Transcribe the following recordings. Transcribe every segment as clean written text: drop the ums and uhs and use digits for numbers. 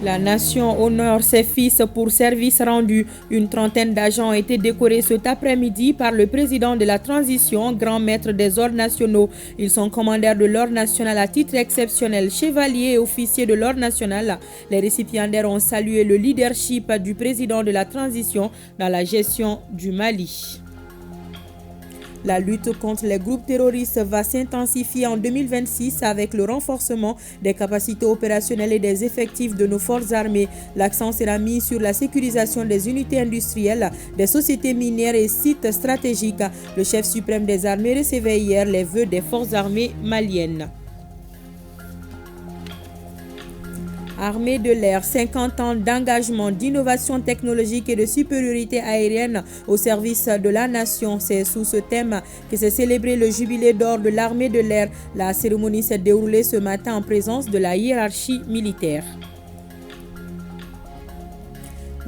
La nation honore ses fils pour service rendu. Une trentaine d'agents ont été décorés cet après-midi par le président de la transition, grand maître des ordres nationaux. Ils sont commandeurs de l'ordre national à titre exceptionnel, chevaliers et officiers de l'ordre national. Les récipiendaires ont salué le leadership du président de la transition dans la gestion du Mali. La lutte contre les groupes terroristes va s'intensifier en 2026 avec le renforcement des capacités opérationnelles et des effectifs de nos forces armées. L'accent sera mis sur la sécurisation des unités industrielles, des sociétés minières et sites stratégiques. Le chef suprême des armées recevait hier les vœux des forces armées maliennes. Armée de l'air, 50 ans d'engagement, d'innovation technologique et de supériorité aérienne au service de la nation. C'est sous ce thème que s'est célébré le jubilé d'or de l'armée de l'air. La cérémonie s'est déroulée ce matin en présence de la hiérarchie militaire.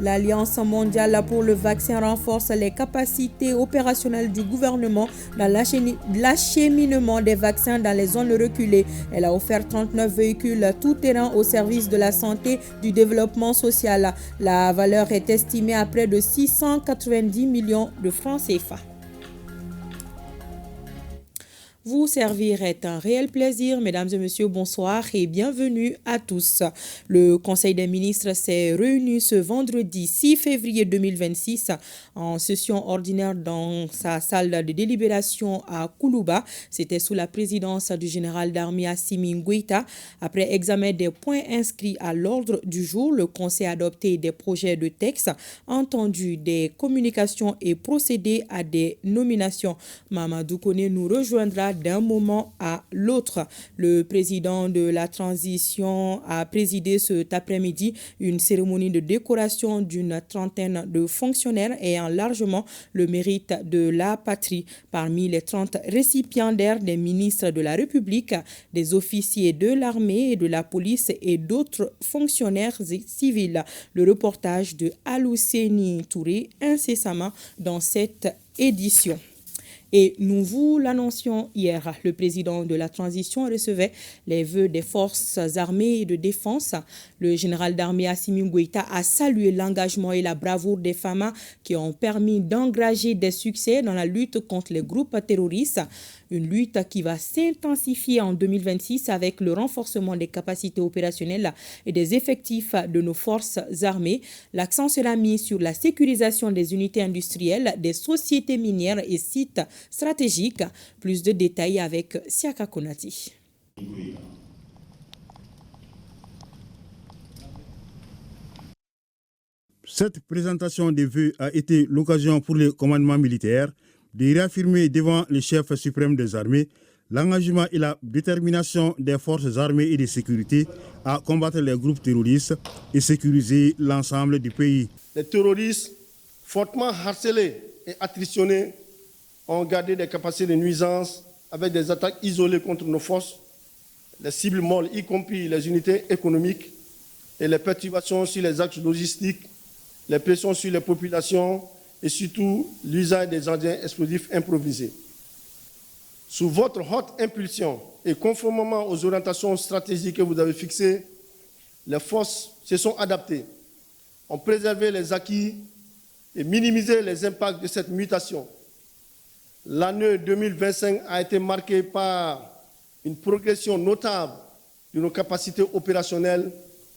L'Alliance mondiale pour le vaccin renforce les capacités opérationnelles du gouvernement dans l'acheminement des vaccins dans les zones reculées. Elle a offert 39 véhicules tout-terrain au service de la santé et du développement social. La valeur est estimée à près de 690 millions de francs CFA. Vous servir est un réel plaisir. Mesdames et messieurs, bonsoir et bienvenue à tous. Le Conseil des ministres s'est réuni ce vendredi 6 février 2026 en session ordinaire dans sa salle de délibération à Koulouba. C'était sous la présidence du général d'armée Assimi Goïta. Après examen des points inscrits à l'ordre du jour, le Conseil a adopté des projets de texte, entendu des communications et procédé à des nominations. Mamadou Kone nous rejoindra d'un moment à l'autre. Le président de la transition a présidé cet après-midi une cérémonie de décoration d'une trentaine de fonctionnaires ayant largement le mérite de la patrie. Parmi les 30 récipiendaires, des ministres de la République, des officiers de l'armée et de la police et d'autres fonctionnaires civils. Le reportage de Alousseni Touré incessamment dans cette édition. Et nous vous l'annoncions hier, le président de la transition recevait les vœux des forces armées et de défense. Le général d'armée Assimi Goïta a salué l'engagement et la bravoure des femmes qui ont permis d'engager des succès dans la lutte contre les groupes terroristes. Une lutte qui va s'intensifier en 2026 avec le renforcement des capacités opérationnelles et des effectifs de nos forces armées. L'accent sera mis sur la sécurisation des unités industrielles, des sociétés minières et sites stratégiques. Plus de détails avec Siaka Konati. Cette présentation des vœux a été l'occasion pour le commandement militaire de réaffirmer devant le chef suprême des armées l'engagement et la détermination des forces armées et de sécurité à combattre les groupes terroristes et sécuriser l'ensemble du pays. Les terroristes, fortement harcelés et attritionnés, ont gardé des capacités de nuisance avec des attaques isolées contre nos forces, les cibles molles, y compris les unités économiques, et les perturbations sur les axes logistiques, les pressions sur les populations et surtout l'usage des engins explosifs improvisés. Sous votre haute impulsion et conformément aux orientations stratégiques que vous avez fixées, les forces se sont adaptées, ont préservé les acquis et minimisé les impacts de cette mutation. L'année 2025 a été marquée par une progression notable de nos capacités opérationnelles,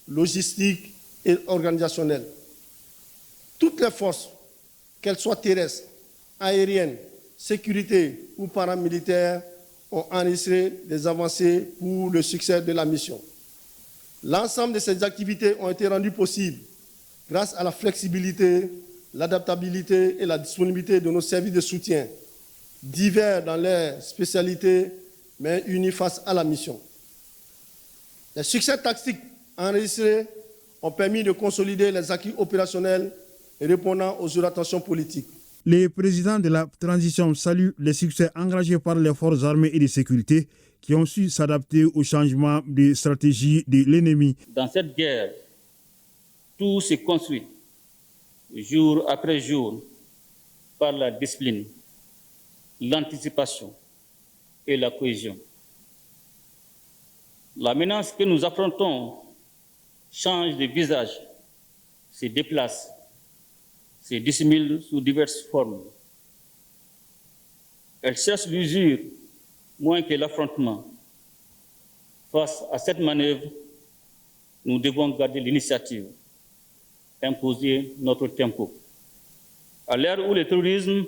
logistiques et organisationnelles. Toutes les forces, qu'elles soient terrestres, aériennes, sécurité ou paramilitaires, ont enregistré des avancées pour le succès de la mission. L'ensemble de ces activités ont été rendues possibles grâce à la flexibilité, l'adaptabilité et la disponibilité de nos services de soutien, divers dans leurs spécialités, mais unis face à la mission. Les succès tactiques enregistrés ont permis de consolider les acquis opérationnels et répondant aux orientations politiques. Le président de la transition salue les succès engagés par les forces armées et de sécurité qui ont su s'adapter au changement de stratégie de l'ennemi. Dans cette guerre, tout se construit jour après jour par la discipline, l'anticipation et la cohésion. La menace que nous affrontons change de visage, se déplace, se dissimule sous diverses formes. Elle cherche l'usure moins que l'affrontement. Face à cette manœuvre, nous devons garder l'initiative, imposer notre tempo. À l'ère où le terrorisme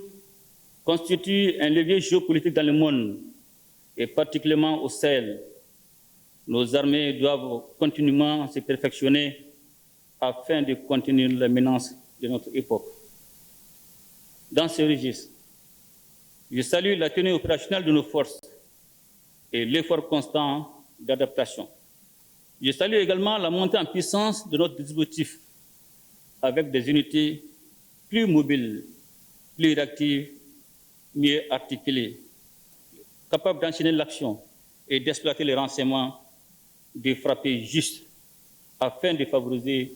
constitue un levier géopolitique dans le monde, et particulièrement au Sahel, nos armées doivent continuellement se perfectionner afin de contenir les menaces de notre époque. Dans ce registre, je salue la tenue opérationnelle de nos forces et l'effort constant d'adaptation. Je salue également la montée en puissance de notre dispositif avec des unités plus mobiles, plus réactives, mieux articulées, capables d'enchaîner l'action et d'exploiter les renseignements, de frapper juste afin de favoriser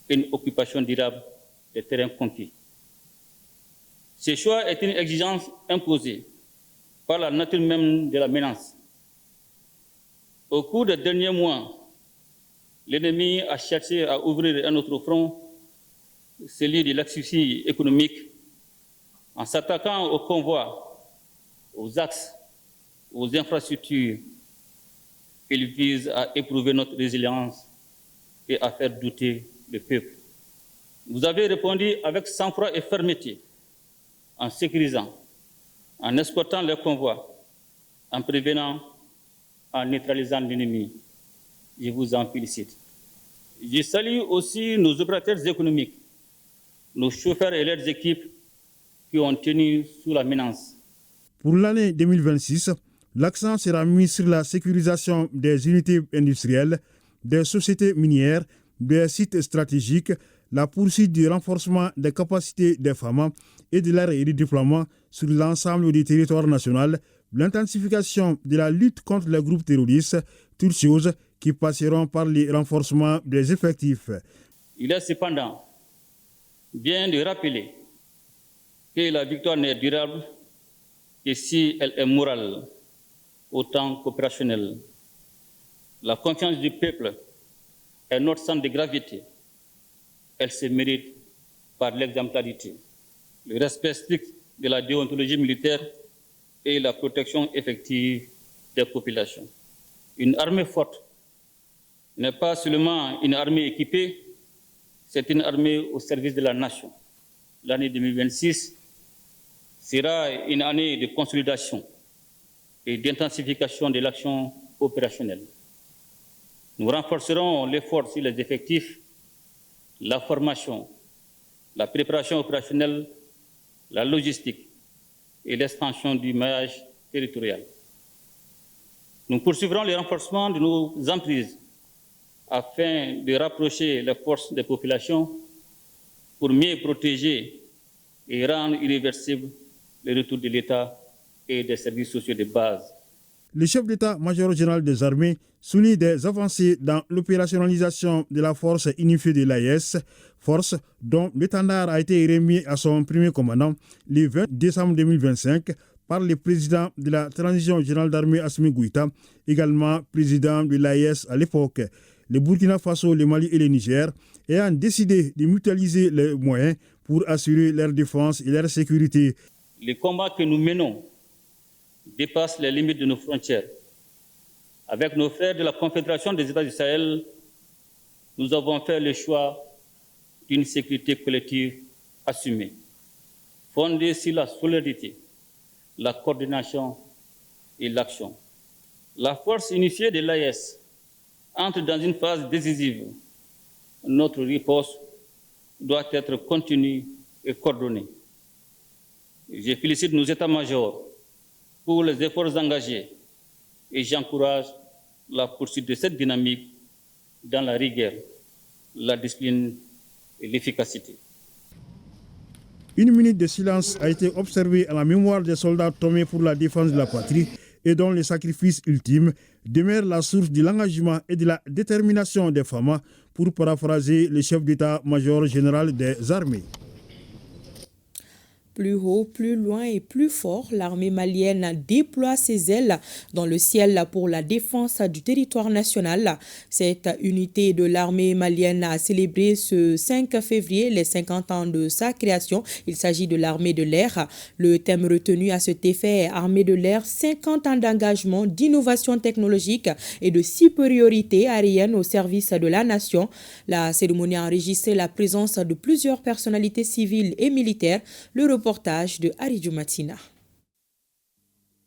une occupation durable des terrains conquis. Ce choix est une exigence imposée par la nature même de la menace. Au cours des derniers mois, l'ennemi a cherché à ouvrir un autre front, celui de l'asphyxie économique, en s'attaquant aux convois, aux axes, aux infrastructures. Il vise à éprouver notre résilience et à faire douter le peuple. Vous avez répondu avec sang-froid et fermeté, en sécurisant, en escortant les convois, en prévenant, en neutralisant l'ennemi. Je vous en félicite. Je salue aussi nos opérateurs économiques, nos chauffeurs et leurs équipes qui ont tenu sous la menace. Pour l'année 2026, l'accent sera mis sur la sécurisation des unités industrielles, des sociétés minières, des sites stratégiques, la poursuite du renforcement des capacités des femmes et de leur redéploiement sur l'ensemble du territoire national, l'intensification de la lutte contre les groupes terroristes, toutes choses qui passeront par le renforcement des effectifs. Il est cependant bien de rappeler que la victoire n'est durable que si elle est morale, autant qu'opérationnelle. La confiance du peuple est notre centre de gravité. Elle se mérite par l'exemplarité, le respect strict de la déontologie militaire et la protection effective des populations. Une armée forte n'est pas seulement une armée équipée, c'est une armée au service de la nation. L'année 2026 sera une année de consolidation et d'intensification de l'action opérationnelle. Nous renforcerons l'effort sur les effectifs, la formation, la préparation opérationnelle, la logistique et l'extension du maillage territorial. Nous poursuivrons le renforcement de nos emprises afin de rapprocher les forces des populations pour mieux protéger et rendre irréversible le retour de l'État et des services sociaux de base. Le chef d'État-major général des armées souligne des avancées dans l'opérationnalisation de la force unifiée de l'AES, force dont l'étendard a été remis à son premier commandant le 20 décembre 2025 par le président de la transition générale d'armée Assimi Goïta, également président de l'AES à l'époque. Le Burkina Faso, le Mali et le Niger ayant décidé de mutualiser les moyens pour assurer leur défense et leur sécurité. Les combats que nous menons dépassent les limites de nos frontières. Avec nos frères de la Confédération des États du Sahel, nous avons fait le choix d'une sécurité collective assumée, fondée sur la solidarité, la coordination et l'action. La force unifiée de l'AES entre dans une phase décisive. Notre riposte doit être continue et coordonnée. Je félicite nos états-majors pour les efforts engagés et j'encourage la poursuite de cette dynamique dans la rigueur, la discipline et l'efficacité. Une minute de silence a été observée à la mémoire des soldats tombés pour la défense de la patrie et dont le sacrifice ultime demeure la source de l'engagement et de la détermination des femmes, pour paraphraser le chef d'état-major général des armées. Plus haut, plus loin et plus fort, l'armée malienne déploie ses ailes dans le ciel pour la défense du territoire national. Cette unité de l'armée malienne a célébré ce 5 février les 50 ans de sa création. Il s'agit de l'armée de l'air. Le thème retenu à cet effet est Armée de l'air, 50 ans d'engagement, d'innovation technologique et de supériorité aérienne au service de la nation. La cérémonie a enregistré la présence de plusieurs personnalités civiles et militaires. Le reportage de Aridou Matina.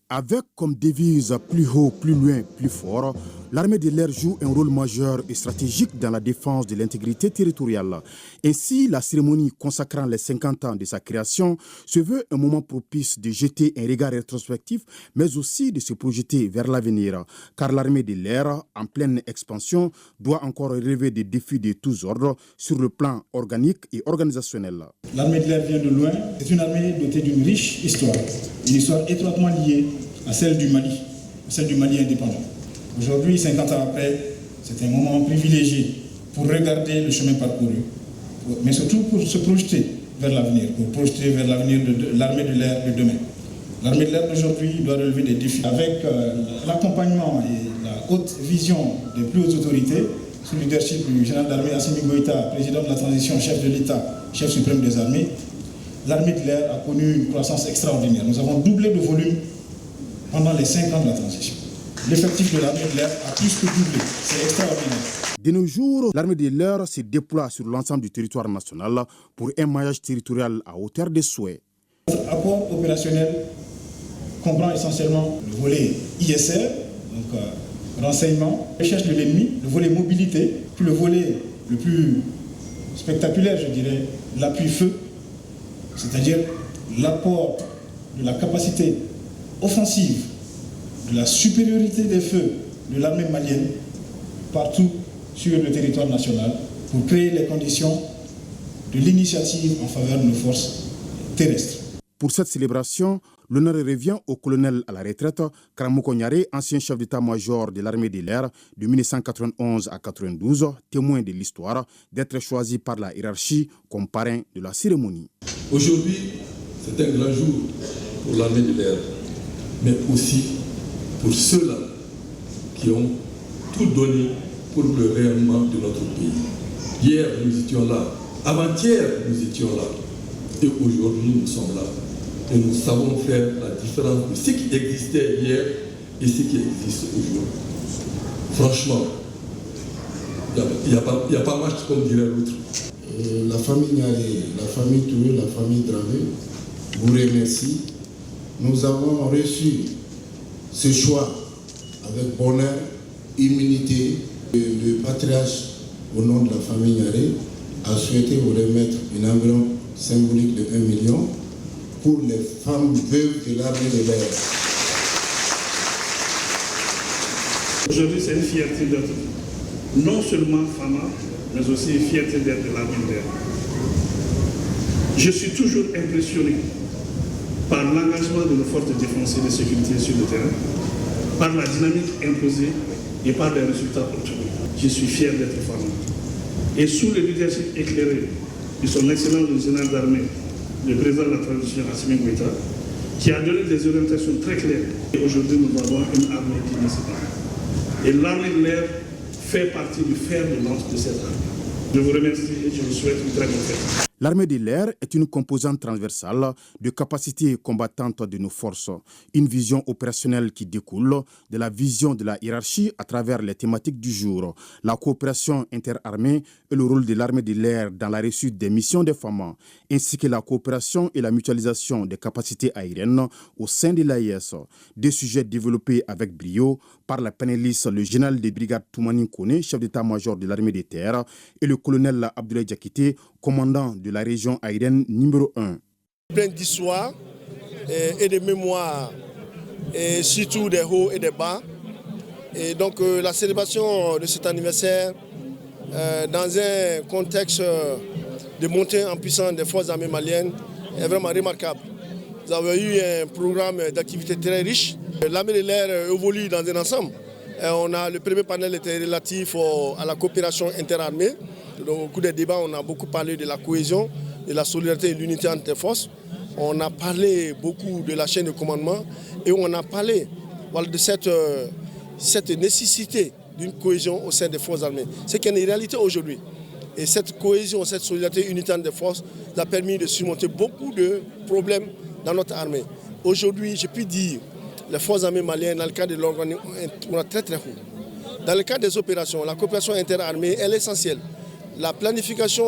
Avec comme devise plus haut, plus loin, plus fort, l'armée de l'air joue un rôle majeur et stratégique dans la défense de l'intégrité territoriale. Ainsi, la cérémonie consacrant les 50 ans de sa création se veut un moment propice de jeter un regard rétrospectif, mais aussi de se projeter vers l'avenir. Car l'armée de l'air, en pleine expansion, doit encore relever des défis de tous ordres sur le plan organique et organisationnel. L'armée de l'air vient de loin. C'est une armée dotée d'une riche histoire, une histoire étroitement liée à celle du Mali indépendant. Aujourd'hui, 50 ans après, c'est un moment privilégié pour regarder le chemin parcouru, mais surtout pour se projeter vers l'avenir, de l'armée de l'air de demain. L'armée de l'air d'aujourd'hui doit relever des défis. Avec l'accompagnement et la haute vision des plus hautes autorités, sous le leadership du général d'armée Assimi Goïta, président de la transition, chef de l'État, chef suprême des armées, l'armée de l'air a connu une croissance extraordinaire. Nous avons doublé de volume pendant les 5 ans de la transition. L'effectif de l'armée de l'air a plus que doublé. C'est extraordinaire. De nos jours, l'armée de l'air se déploie sur l'ensemble du territoire national pour un maillage territorial à hauteur des souhaits. Notre apport opérationnel comprend essentiellement le volet ISR, donc renseignement, recherche de l'ennemi, le volet mobilité, puis le volet le plus spectaculaire, je dirais, l'appui feu, c'est-à-dire l'apport de la capacité offensive, de la supériorité des feux de l'armée malienne partout sur le territoire national pour créer les conditions de l'initiative en faveur de nos forces terrestres. Pour cette célébration, l'honneur revient au colonel à la retraite Karamoko Nyare, ancien chef d'état-major de l'armée de l'air de 1991 à 1992, témoin de l'histoire, d'être choisi par la hiérarchie comme parrain de la cérémonie. Aujourd'hui, c'est un grand jour pour l'armée de l'air, mais aussi pour ceux-là qui ont tout donné pour le rayonnement de notre pays. Hier, nous étions là. Avant-hier, nous étions là. Et aujourd'hui, nous sommes là. Et nous savons faire la différence de ce qui existait hier et ce qui existe aujourd'hui. Franchement, il n'y a pas match comme dirait l'autre. La famille Nyare, la famille Touré, la famille Dravé vous remercie. Nous avons reçu ce choix avec bonheur, humilité. Le patriarche, au nom de la famille Nyare, a souhaité vous remettre une enveloppe symbolique de 1 million pour les femmes veuves de l'armée de l'air. Aujourd'hui, c'est une fierté d'être non seulement femme, mais aussi une fierté d'être de l'armée de l'air. Je suis toujours impressionné par l'engagement de nos forces de défense et de sécurité sur le terrain, par la dynamique imposée et par les résultats obtenus. Je suis fier d'être femme. Et sous le leadership éclairé de son excellence le général d'armée, le président de la transition Assimi Goïta, qui a donné des orientations très claires. Et aujourd'hui, nous avons une armée qui ne se bat. Et l'armée de l'air fait partie du fer de lance de cette armée. Je vous remercie et je vous souhaite une très bonne fête. L'armée de l'air est une composante transversale de capacités combattantes de nos forces, une vision opérationnelle qui découle de la vision de la hiérarchie à travers les thématiques du jour, la coopération interarmée et le rôle de l'armée de l'air dans la réussite des missions des femmes, ainsi que la coopération et la mutualisation des capacités aériennes au sein de l'AIS. Des sujets développés avec brio par la panéliste, le général de brigade Toumani Kone, chef d'état-major de l'armée de terre, et le colonel Abdoulaye Diakité, commandant de la région aérienne numéro 1. Plein d'histoire et de mémoire, et surtout des hauts et des bas. Et donc la célébration de cet anniversaire dans un contexte de montée en puissance des forces armées maliennes est vraiment remarquable. Nous avons eu un programme d'activités très riche. L'armée de l'air évolue dans un ensemble. On a, le premier panel était relatif à la coopération interarmée. Donc, au cours des débats, on a beaucoup parlé de la cohésion, de la solidarité et de l'unité entre les forces. On a parlé beaucoup de la chaîne de commandement et on a parlé de cette nécessité d'une cohésion au sein des forces armées. C'est qu'il y a une réalité aujourd'hui. Et cette cohésion, cette solidarité unitaire des forces a permis de surmonter beaucoup de problèmes dans notre armée. Aujourd'hui, je peux dire, les forces armées maliennes, dans le cadre de l'organisation, on a très très haut. Dans le cadre des opérations, la coopération interarmée, elle est essentielle. La planification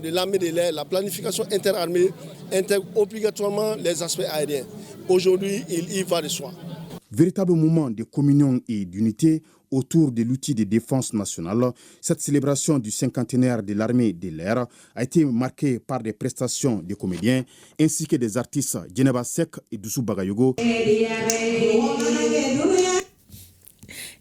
de l'armée de l'air, la planification interarmée intègre obligatoirement les aspects aériens. Aujourd'hui, il y va de soi. Véritable moment de communion et d'unité autour de l'outil de défense nationale, cette célébration du cinquantenaire de l'armée de l'air a été marquée par des prestations de comédiens ainsi que des artistes Djeneba Sek et Doussou Bagayogo.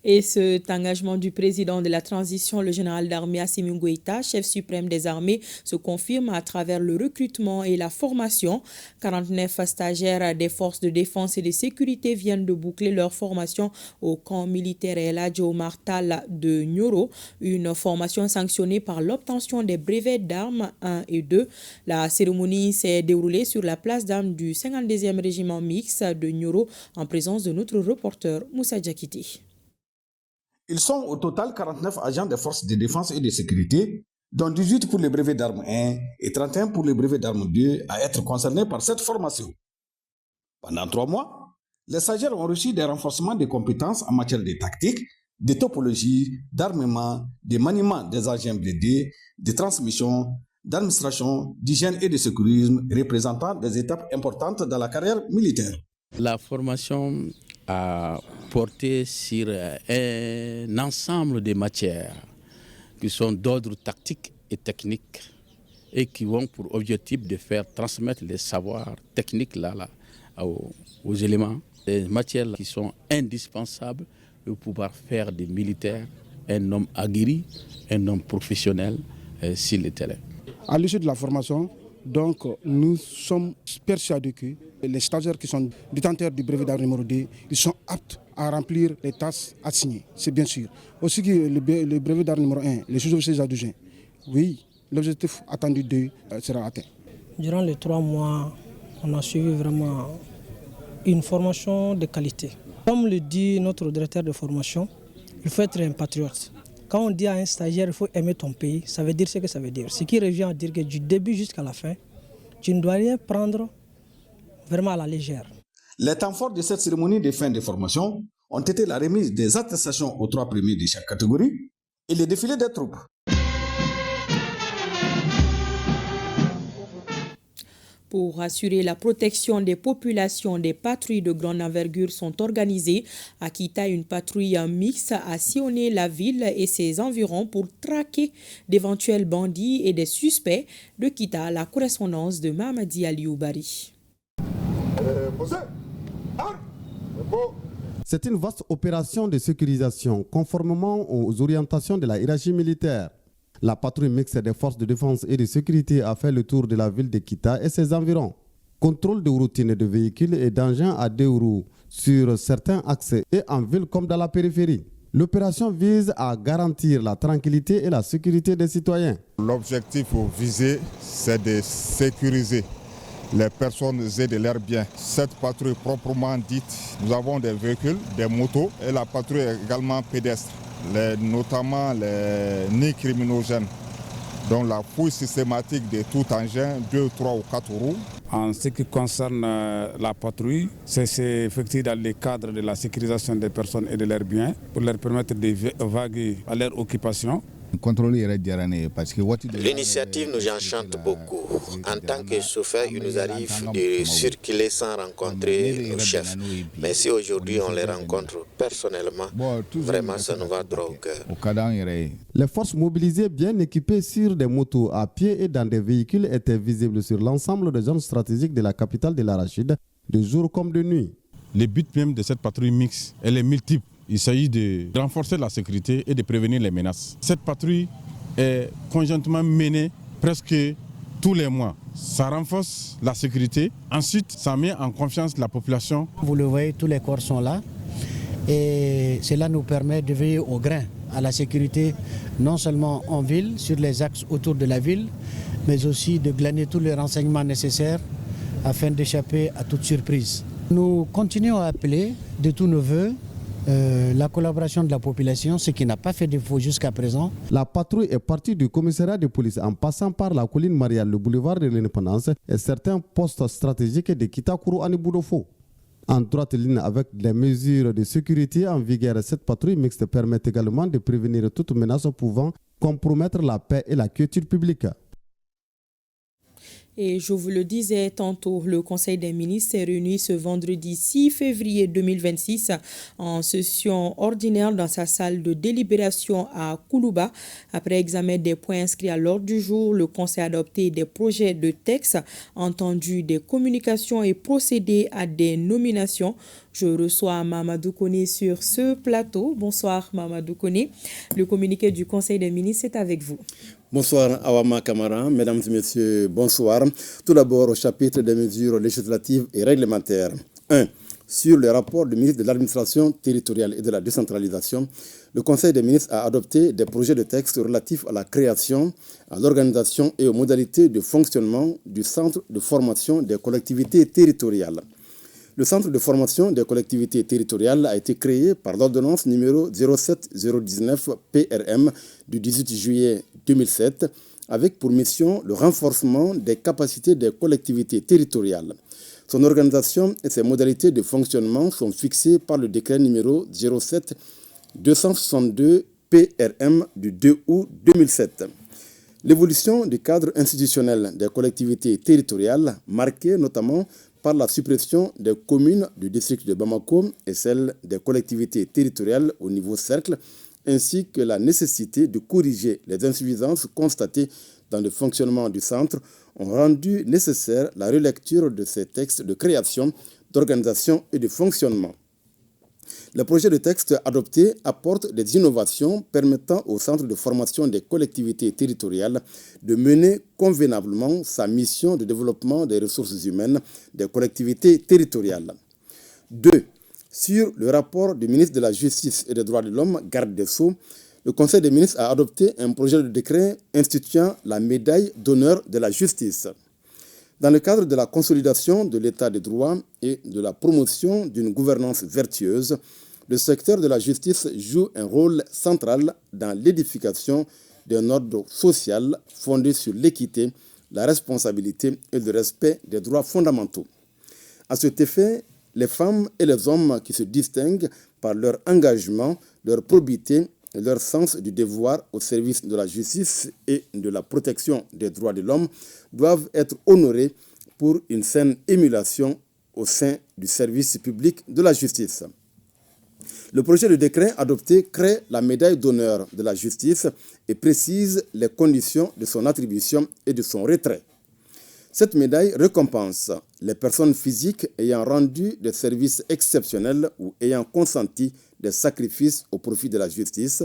Et cet engagement du président de la transition, le général d'armée Assimi Goïta, chef suprême des armées, se confirme à travers le recrutement et la formation. 49 stagiaires des forces de défense et de sécurité viennent de boucler leur formation au camp militaire El Hadji Omar Tall de Nioro, une formation sanctionnée par l'obtention des brevets d'armes 1 et 2. La cérémonie s'est déroulée sur la place d'armes du 52e régiment mixte de Nioro en présence de notre reporter Moussa Djakiti. Ils sont au total 49 agents des forces de défense et de sécurité, dont 18 pour les brevets d'armes 1 et 31 pour les brevets d'armes 2 à être concernés par cette formation. Pendant 3 mois, les stagiaires ont reçu des renforcements de compétences en matière de tactique, de topologie, d'armement, de maniement des engins blindés, de transmission, d'administration, d'hygiène et de sécurisme, représentant des étapes importantes dans la carrière militaire. La formation a porté sur un ensemble de matières qui sont d'ordre tactique et technique et qui ont pour objectif de faire transmettre les savoirs techniques aux éléments, des matières qui sont indispensables pour pouvoir faire des militaires un homme aguerri, un homme professionnel sur le terrain. À l'issue de la formation, donc, nous sommes persuadés que les stagiaires qui sont détenteurs du brevet d'armes numéro 2, ils sont aptes à remplir les tâches assignées, c'est bien sûr. Aussi que le brevet d'armes numéro 1, les sous-officiers adjoints, oui, l'objectif attendu 2 sera atteint. Durant les 3 mois, on a suivi vraiment une formation de qualité. Comme le dit notre directeur de formation, il faut être un patriote. Quand on dit à un stagiaire il faut aimer ton pays, ça veut dire ce que ça veut dire. Ce qui revient à dire que du début jusqu'à la fin, tu ne dois rien prendre vraiment à la légère. Les temps forts de cette cérémonie de fin de formation ont été la remise des attestations aux 3 premiers de chaque catégorie et le défilé des troupes. Pour assurer la protection des populations, des patrouilles de grande envergure sont organisées. À Kita, une patrouille mixte a sillonné la ville et ses environs pour traquer d'éventuels bandits et des suspects. De Kita, la correspondance de Mamadi Alioubari. C'est une vaste opération de sécurisation conformément aux orientations de la hiérarchie militaire. La patrouille mixte des forces de défense et de sécurité a fait le tour de la ville de Kita et ses environs. Contrôle de routine de véhicules et d'engins à 2 roues sur certains axes et en ville comme dans la périphérie. L'opération vise à garantir la tranquillité et la sécurité des citoyens. L'objectif visé, c'est de sécuriser les personnes et de leurs biens. Cette patrouille proprement dite, nous avons des véhicules, des motos et la patrouille est également pédestre. Notamment les nids criminogènes, dont la fouille systématique de tout engin, 2, 3 ou 4 roues. En ce qui concerne la patrouille, c'est effectué dans le cadre de la sécurisation des personnes et de leurs biens pour leur permettre de vaguer à leur occupation. L'initiative nous enchante beaucoup. En tant que chauffeur, il nous arrive de circuler sans rencontrer nos chefs. Mais si aujourd'hui on les rencontre personnellement, vraiment ça nous va droit au cœur. Les forces mobilisées bien équipées sur des motos à pied et dans des véhicules étaient visibles sur l'ensemble des zones stratégiques de la capitale de l'Arachide, de jour comme de nuit. Le but même de cette patrouille mixte, elle est multiple. Il s'agit de renforcer la sécurité et de prévenir les menaces. Cette patrouille est conjointement menée presque tous les mois. Ça renforce la sécurité. Ensuite, ça met en confiance la population. Vous le voyez, tous les corps sont là. Et cela nous permet de veiller au grain à la sécurité, non seulement en ville, sur les axes autour de la ville, mais aussi de glaner tous les renseignements nécessaires afin d'échapper à toute surprise. Nous continuons à appeler de tous nos voeux la collaboration de la population, ce qui n'a pas fait défaut jusqu'à présent. La patrouille est partie du commissariat de police en passant par la colline Mariale, le boulevard de l'Indépendance et certains postes stratégiques de Kitakuru à Boudofo. En droite ligne avec les mesures de sécurité en vigueur, cette patrouille mixte permet également de prévenir toute menace pouvant compromettre la paix et la quiétude publique. Et je vous le disais tantôt, le Conseil des ministres s'est réuni ce vendredi 6 février 2026 en session ordinaire dans sa salle de délibération à Koulouba. Après examen des points inscrits à l'ordre du jour, le Conseil a adopté des projets de texte, entendu des communications et procédé à des nominations. Je reçois Mamadou Koné sur ce plateau. Bonsoir Mamadou Koné. Le communiqué du Conseil des ministres est avec vous. Bonsoir Awama Kamara, mesdames et messieurs, bonsoir. Tout d'abord au chapitre des mesures législatives et réglementaires. 1. Sur le rapport du ministre de l'Administration territoriale et de la décentralisation, le Conseil des ministres a adopté des projets de texte relatifs à la création, à l'organisation et aux modalités de fonctionnement du Centre de formation des collectivités territoriales. Le Centre de formation des collectivités territoriales a été créé par l'ordonnance numéro 07019 PRM du 18 juillet 2007 avec pour mission le renforcement des capacités des collectivités territoriales. Son organisation et ses modalités de fonctionnement sont fixées par le décret numéro 07262 PRM du 2 août 2007. L'évolution du cadre institutionnel des collectivités territoriales, marquée notamment par la suppression des communes du district de Bamako et celle des collectivités territoriales au niveau cercle, ainsi que la nécessité de corriger les insuffisances constatées dans le fonctionnement du centre, ont rendu nécessaire la relecture de ces textes de création, d'organisation et de fonctionnement. Le projet de texte adopté apporte des innovations permettant au Centre de formation des collectivités territoriales de mener convenablement sa mission de développement des ressources humaines des collectivités territoriales. 2. Sur le rapport du ministre de la Justice et des Droits de l'Homme, garde des Sceaux, le Conseil des ministres a adopté un projet de décret instituant la médaille d'honneur de la justice. Dans le cadre de la consolidation de l'état de droit et de la promotion d'une gouvernance vertueuse, le secteur de la justice joue un rôle central dans l'édification d'un ordre social fondé sur l'équité, la responsabilité et le respect des droits fondamentaux. À cet effet, les femmes et les hommes qui se distinguent par leur engagement, leur probité et leur sens du devoir au service de la justice et de la protection des droits de l'homme doivent être honorés pour une saine émulation au sein du service public de la justice. Le projet de décret adopté crée la médaille d'honneur de la justice et précise les conditions de son attribution et de son retrait. Cette médaille récompense les personnes physiques ayant rendu des services exceptionnels ou ayant consenti des sacrifices au profit de la justice,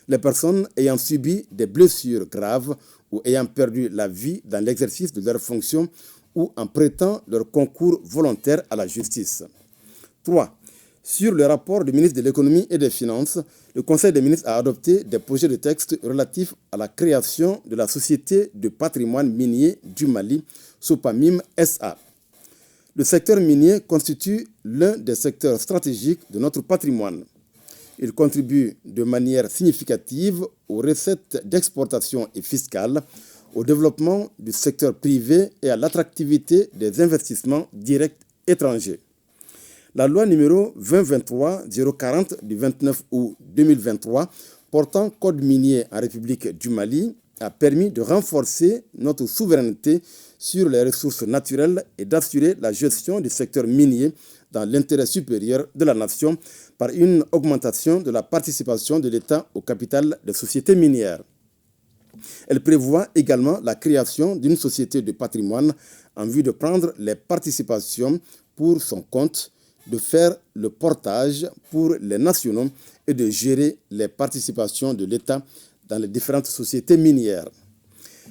les personnes ayant subi des blessures graves ou ayant perdu la vie dans l'exercice de leurs fonctions ou en prêtant leur concours volontaire à la justice. 3. Sur le rapport du ministre de l'Économie et des Finances, le Conseil des ministres a adopté des projets de texte relatifs à la création de la Société de patrimoine minier du Mali, Sopamim SA. Le secteur minier constitue l'un des secteurs stratégiques de notre patrimoine. Il contribue de manière significative aux recettes d'exportation et fiscales, au développement du secteur privé et à l'attractivité des investissements directs étrangers. La loi numéro 2023-040 du 29 août 2023 portant code minier en République du Mali a permis de renforcer notre souveraineté sur les ressources naturelles et d'assurer la gestion du secteur minier dans l'intérêt supérieur de la nation par une augmentation de la participation de l'État au capital des sociétés minières. Elle prévoit également la création d'une société de patrimoine en vue de prendre les participations pour son compte, de faire le portage pour les nationaux et de gérer les participations de l'État dans les différentes sociétés minières.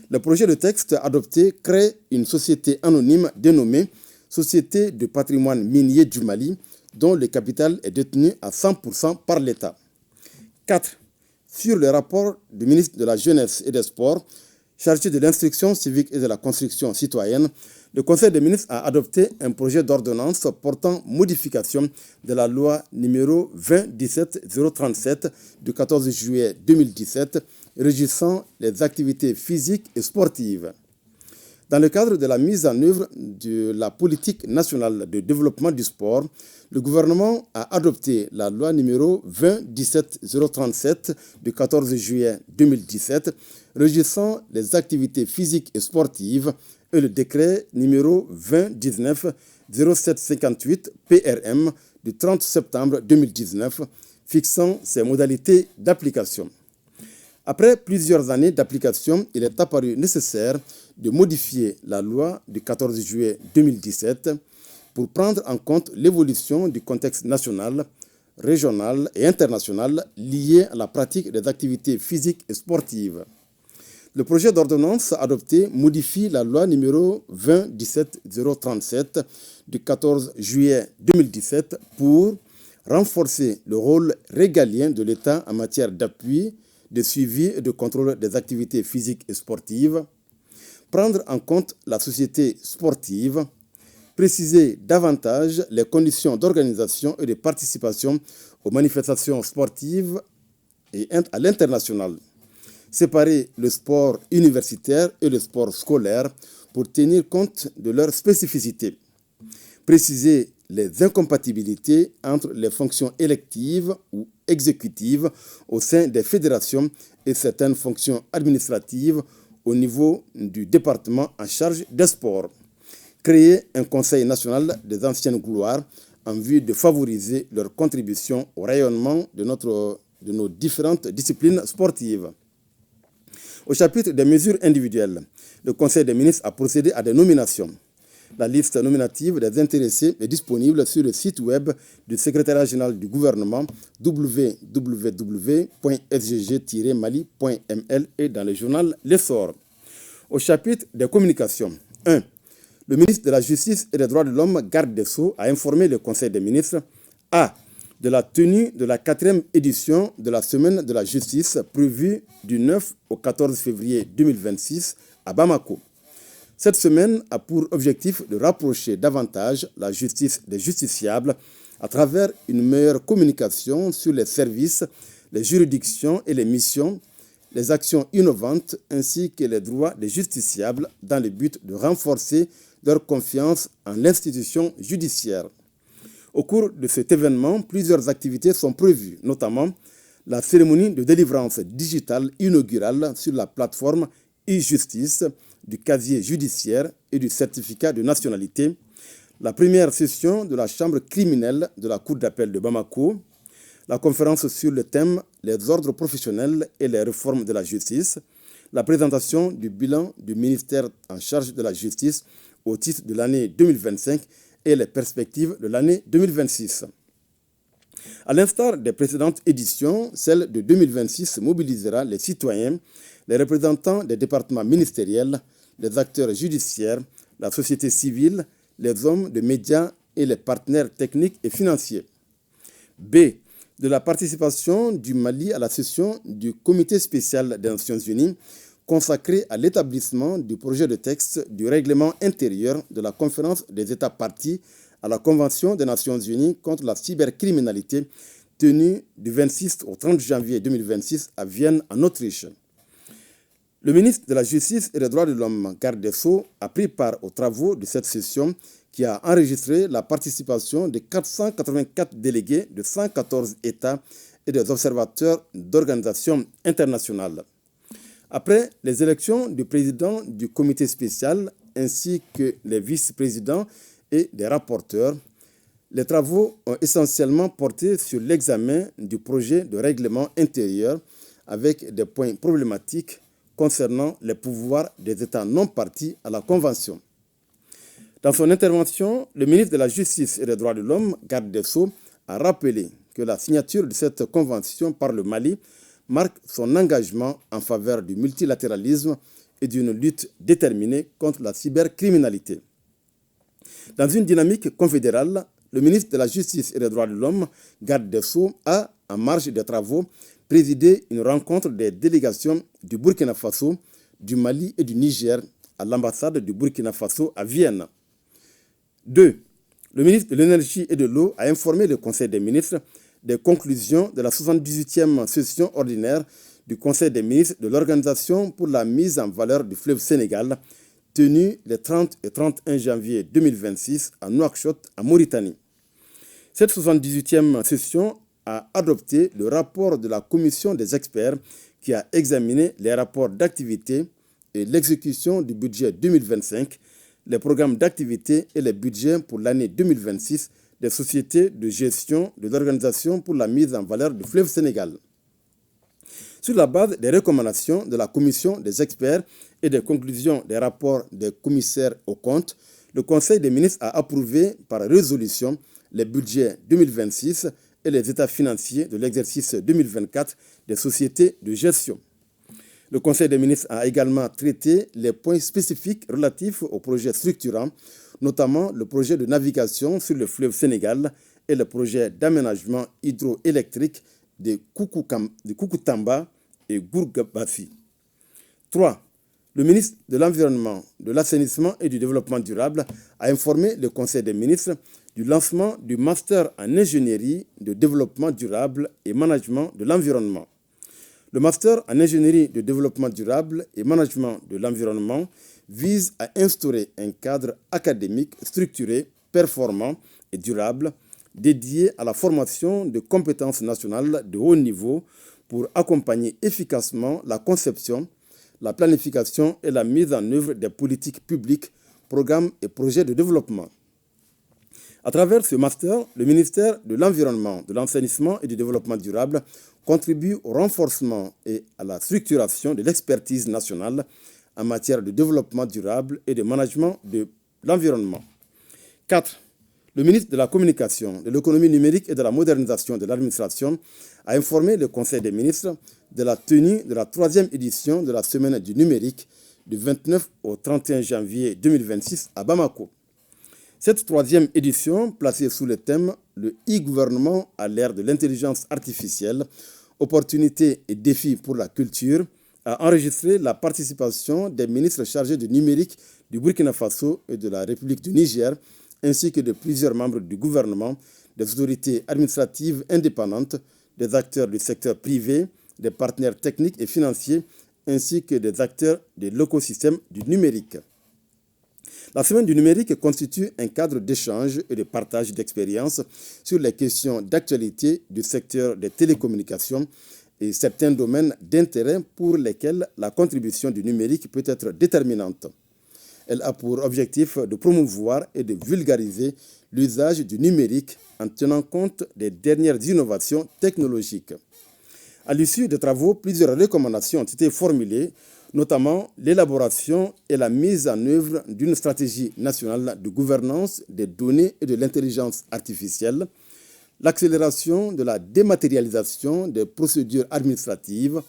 Le projet de texte adopté crée une société anonyme dénommée Société de patrimoine minier du Mali, dont le capital est détenu à 100% par l'État. 4. Sur le rapport du ministre de la Jeunesse et des Sports, chargé de l'instruction civique et de la construction citoyenne, Le Conseil des ministres a adopté un projet d'ordonnance portant modification de la loi numéro 2017-037 du 14 juillet 2017 régissant les activités physiques et sportives. Dans le cadre de la mise en œuvre de la politique nationale de développement du sport, le gouvernement a adopté la loi numéro 2017-037 du 14 juillet 2017 régissant les activités physiques et sportives et le décret numéro 2019-0758 PRM du 30 septembre 2019 fixant ses modalités d'application. Après plusieurs années d'application, il est apparu nécessaire de modifier la loi du 14 juillet 2017 pour prendre en compte l'évolution du contexte national, régional et international lié à la pratique des activités physiques et sportives. Le projet d'ordonnance adopté modifie la loi numéro 2017-037 du 14 juillet 2017 pour renforcer le rôle régalien de l'État en matière d'appui, de suivi et de contrôle des activités physiques et sportives, prendre en compte la société sportive, préciser davantage les conditions d'organisation et de participation aux manifestations sportives et à l'international, séparer le sport universitaire et le sport scolaire pour tenir compte de leurs spécificités, préciser les incompatibilités entre les fonctions électives ou exécutives au sein des fédérations et certaines fonctions administratives au niveau du département en charge des sports, créer un conseil national des anciennes gloires en vue de favoriser leur contribution au rayonnement de nos différentes disciplines sportives. Au chapitre des mesures individuelles, le Conseil des ministres a procédé à des nominations. La liste nominative des intéressés est disponible sur le site web du secrétariat général du gouvernement www.sgg-mali.ml et dans le journal L'Essor. Au chapitre des communications, 1. Le ministre de la Justice et des Droits de l'Homme, garde des Sceaux, a informé le Conseil des ministres A. de la tenue de la 4e édition de la Semaine de la Justice prévue du 9 au 14 février 2026 à Bamako. Cette semaine a pour objectif de rapprocher davantage la justice des justiciables à travers une meilleure communication sur les services, les juridictions et les missions, les actions innovantes ainsi que les droits des justiciables dans le but de renforcer leur confiance en l'institution judiciaire. Au cours de cet événement, plusieurs activités sont prévues, notamment la cérémonie de délivrance digitale inaugurale sur la plateforme e-justice du casier judiciaire et du certificat de nationalité, la première session de la chambre criminelle de la Cour d'appel de Bamako, la conférence sur le thème « Les ordres professionnels et les réformes de la justice », la présentation du bilan du ministère en charge de la justice au titre de l'année 2025 et les perspectives de l'année 2026. À l'instar des précédentes éditions, celle de 2026 mobilisera les citoyens, les représentants des départements ministériels, les acteurs judiciaires, la société civile, les hommes de médias et les partenaires techniques et financiers. B. De la participation du Mali à la session du Comité spécial des Nations Unies consacré à l'établissement du projet de texte du règlement intérieur de la conférence des États parties à la Convention des Nations Unies contre la cybercriminalité tenue du 26 au 30 janvier 2026 à Vienne, en Autriche. Le ministre de la Justice et des Droits de l'Homme, garde des Sceaux, a pris part aux travaux de cette session qui a enregistré la participation de 484 délégués de 114 États et des observateurs d'organisations internationales. Après les élections du président du comité spécial ainsi que les vice-présidents et des rapporteurs, les travaux ont essentiellement porté sur l'examen du projet de règlement intérieur avec des points problématiques concernant les pouvoirs des États non partis à la Convention. Dans son intervention, le ministre de la Justice et des Droits de l'Homme, garde des Sceaux, a rappelé que la signature de cette convention par le Mali marque son engagement en faveur du multilatéralisme et d'une lutte déterminée contre la cybercriminalité. Dans une dynamique confédérale, le ministre de la Justice et des Droits de l'Homme, garde des Sceaux, a, en marge des travaux, présidé une rencontre des délégations du Burkina Faso, du Mali et du Niger à l'ambassade du Burkina Faso à Vienne. 2. Le ministre de l'Énergie et de l'Eau a informé le Conseil des ministres des conclusions de la 78e session ordinaire du Conseil des ministres de l'Organisation pour la mise en valeur du fleuve Sénégal, tenue les 30 et 31 janvier 2026 à Nouakchott, en Mauritanie. Cette 78e session a adopté le rapport de la commission des experts qui a examiné les rapports d'activité et l'exécution du budget 2025, les programmes d'activité et les budgets pour l'année 2026 des sociétés de gestion de l'Organisation pour la mise en valeur du fleuve Sénégal. Sur la base des recommandations de la commission des experts et des conclusions des rapports des commissaires aux comptes, le Conseil des ministres a approuvé par résolution les budgets 2026 et les états financiers de l'exercice 2024 des sociétés de gestion. Le Conseil des ministres a également traité les points spécifiques relatifs aux projets structurants, notamment le projet de navigation sur le fleuve Sénégal et le projet d'aménagement hydroélectrique de Koukountamba et Gourgabafi. 3. Le ministre de l'Environnement, de l'Assainissement et du Développement durable a informé le Conseil des ministres du lancement du Master en ingénierie de développement durable et management de l'environnement. Le Master en ingénierie de développement durable et management de l'environnement vise à instaurer un cadre académique structuré, performant et durable dédié à la formation de compétences nationales de haut niveau pour accompagner efficacement la conception, la planification et la mise en œuvre des politiques publiques, programmes et projets de développement. À travers ce master, le ministère de l'Environnement, de l'Assainissement et du Développement durable contribue au renforcement et à la structuration de l'expertise nationale en matière de développement durable et de management de l'environnement. 4. Le ministre de la Communication, de l'Économie numérique et de la modernisation de l'administration a informé le Conseil des ministres de la tenue de la 3e édition de la Semaine du numérique du 29 au 31 janvier 2026 à Bamako. Cette 3e édition, placée sous le thème « Le e-gouvernement à l'ère de l'intelligence artificielle, opportunités et défis pour la culture », a enregistré la participation des ministres chargés du numérique du Burkina Faso et de la République du Niger, ainsi que de plusieurs membres du gouvernement, des autorités administratives indépendantes, des acteurs du secteur privé, des partenaires techniques et financiers, ainsi que des acteurs de l'écosystème du numérique. La Semaine du numérique constitue un cadre d'échange et de partage d'expériences sur les questions d'actualité du secteur des télécommunications et certains domaines d'intérêt pour lesquels la contribution du numérique peut être déterminante. Elle a pour objectif de promouvoir et de vulgariser l'usage du numérique en tenant compte des dernières innovations technologiques. À l'issue des travaux, plusieurs recommandations ont été formulées, notamment l'élaboration et la mise en œuvre d'une stratégie nationale de gouvernance des données et de l'intelligence artificielle, l'accélération de la dématérialisation des procédures administratives,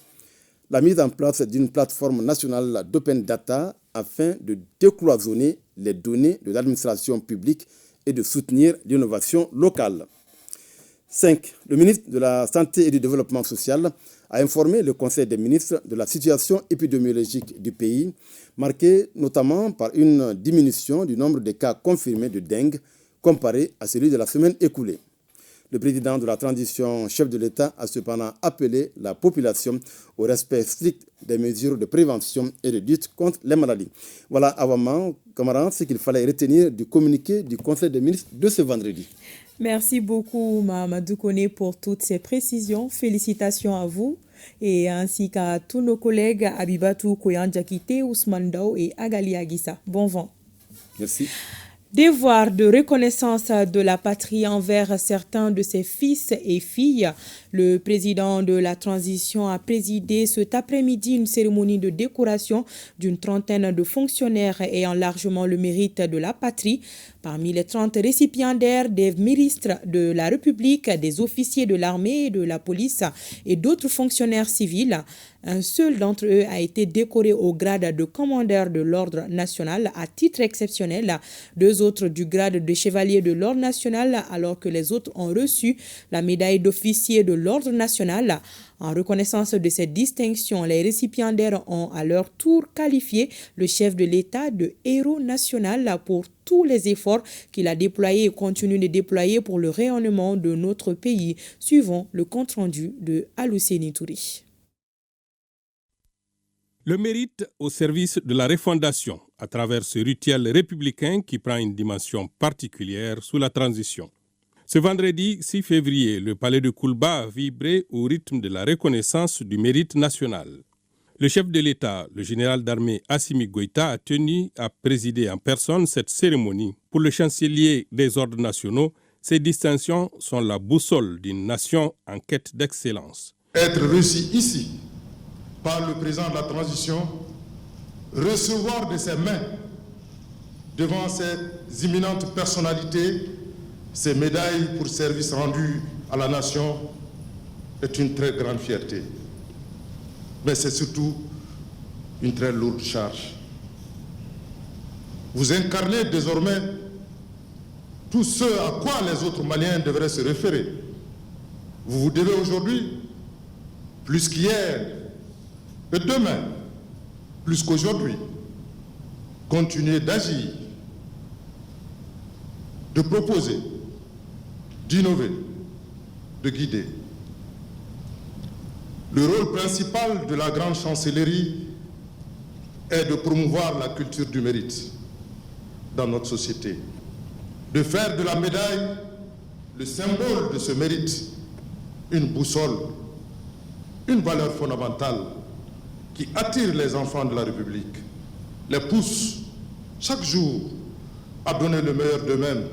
la mise en place d'une plateforme nationale d'open data afin de décloisonner les données de l'administration publique et de soutenir l'innovation locale. 5. Le ministre de la Santé et du Développement social a informé le Conseil des ministres de la situation épidémiologique du pays, marquée notamment par une diminution du nombre de cas confirmés de dengue comparé à celui de la semaine écoulée. Le président de la transition, chef de l'État, a cependant appelé la population au respect strict des mesures de prévention et de lutte contre les maladies. Voilà, avant camarades, ce qu'il fallait retenir du communiqué du Conseil des ministres de ce vendredi. Merci beaucoup, Mamadou Koné, pour toutes ces précisions. Félicitations à vous et ainsi qu'à tous nos collègues Abibatou Koyan-Diakité, Ousmane Dao et Agali Aguissa. Bon vent. Merci. Devoir de reconnaissance de la patrie envers certains de ses fils et filles. Le président de la transition a présidé cet après-midi une cérémonie de décoration d'une trentaine de fonctionnaires ayant largement le mérite de la patrie. Parmi les 30 récipiendaires, des ministres de la République, des officiers de l'armée et de la police et d'autres fonctionnaires civils. Un seul d'entre eux a été décoré au grade de commandeur de l'ordre national à titre exceptionnel. 2 autres du grade de chevalier de l'ordre national, alors que les autres ont reçu la médaille d'officier de l'Ordre national. En reconnaissance de cette distinction, les récipiendaires ont à leur tour qualifié le chef de l'État de héros national pour tous les efforts qu'il a déployés et continue de déployer pour le rayonnement de notre pays, suivant le compte-rendu de Alousseni Touri. Le mérite au service de la refondation à travers ce rituel républicain qui prend une dimension particulière sous la transition. Ce vendredi 6 février, le palais de Koulba a vibré au rythme de la reconnaissance du mérite national. Le chef de l'État, le général d'armée Assimi Goïta, a tenu à présider en personne cette cérémonie. Pour le chancelier des ordres nationaux, ces distinctions sont la boussole d'une nation en quête d'excellence. Être reçu ici par le président de la transition, recevoir de ses mains, devant ces imminentes personnalités, ces médailles pour service rendu à la nation, est une très grande fierté. Mais c'est surtout une très lourde charge. Vous incarnez désormais tout ce à quoi les autres Maliens devraient se référer. Vous vous devez aujourd'hui, plus qu'hier, et demain, plus qu'aujourd'hui, continuer d'agir, de proposer, d'innover, de guider. Le rôle principal de la grande chancellerie est de promouvoir la culture du mérite dans notre société, de faire de la médaille le symbole de ce mérite, une boussole, une valeur fondamentale qui attire les enfants de la République, les pousse chaque jour à donner le meilleur d'eux-mêmes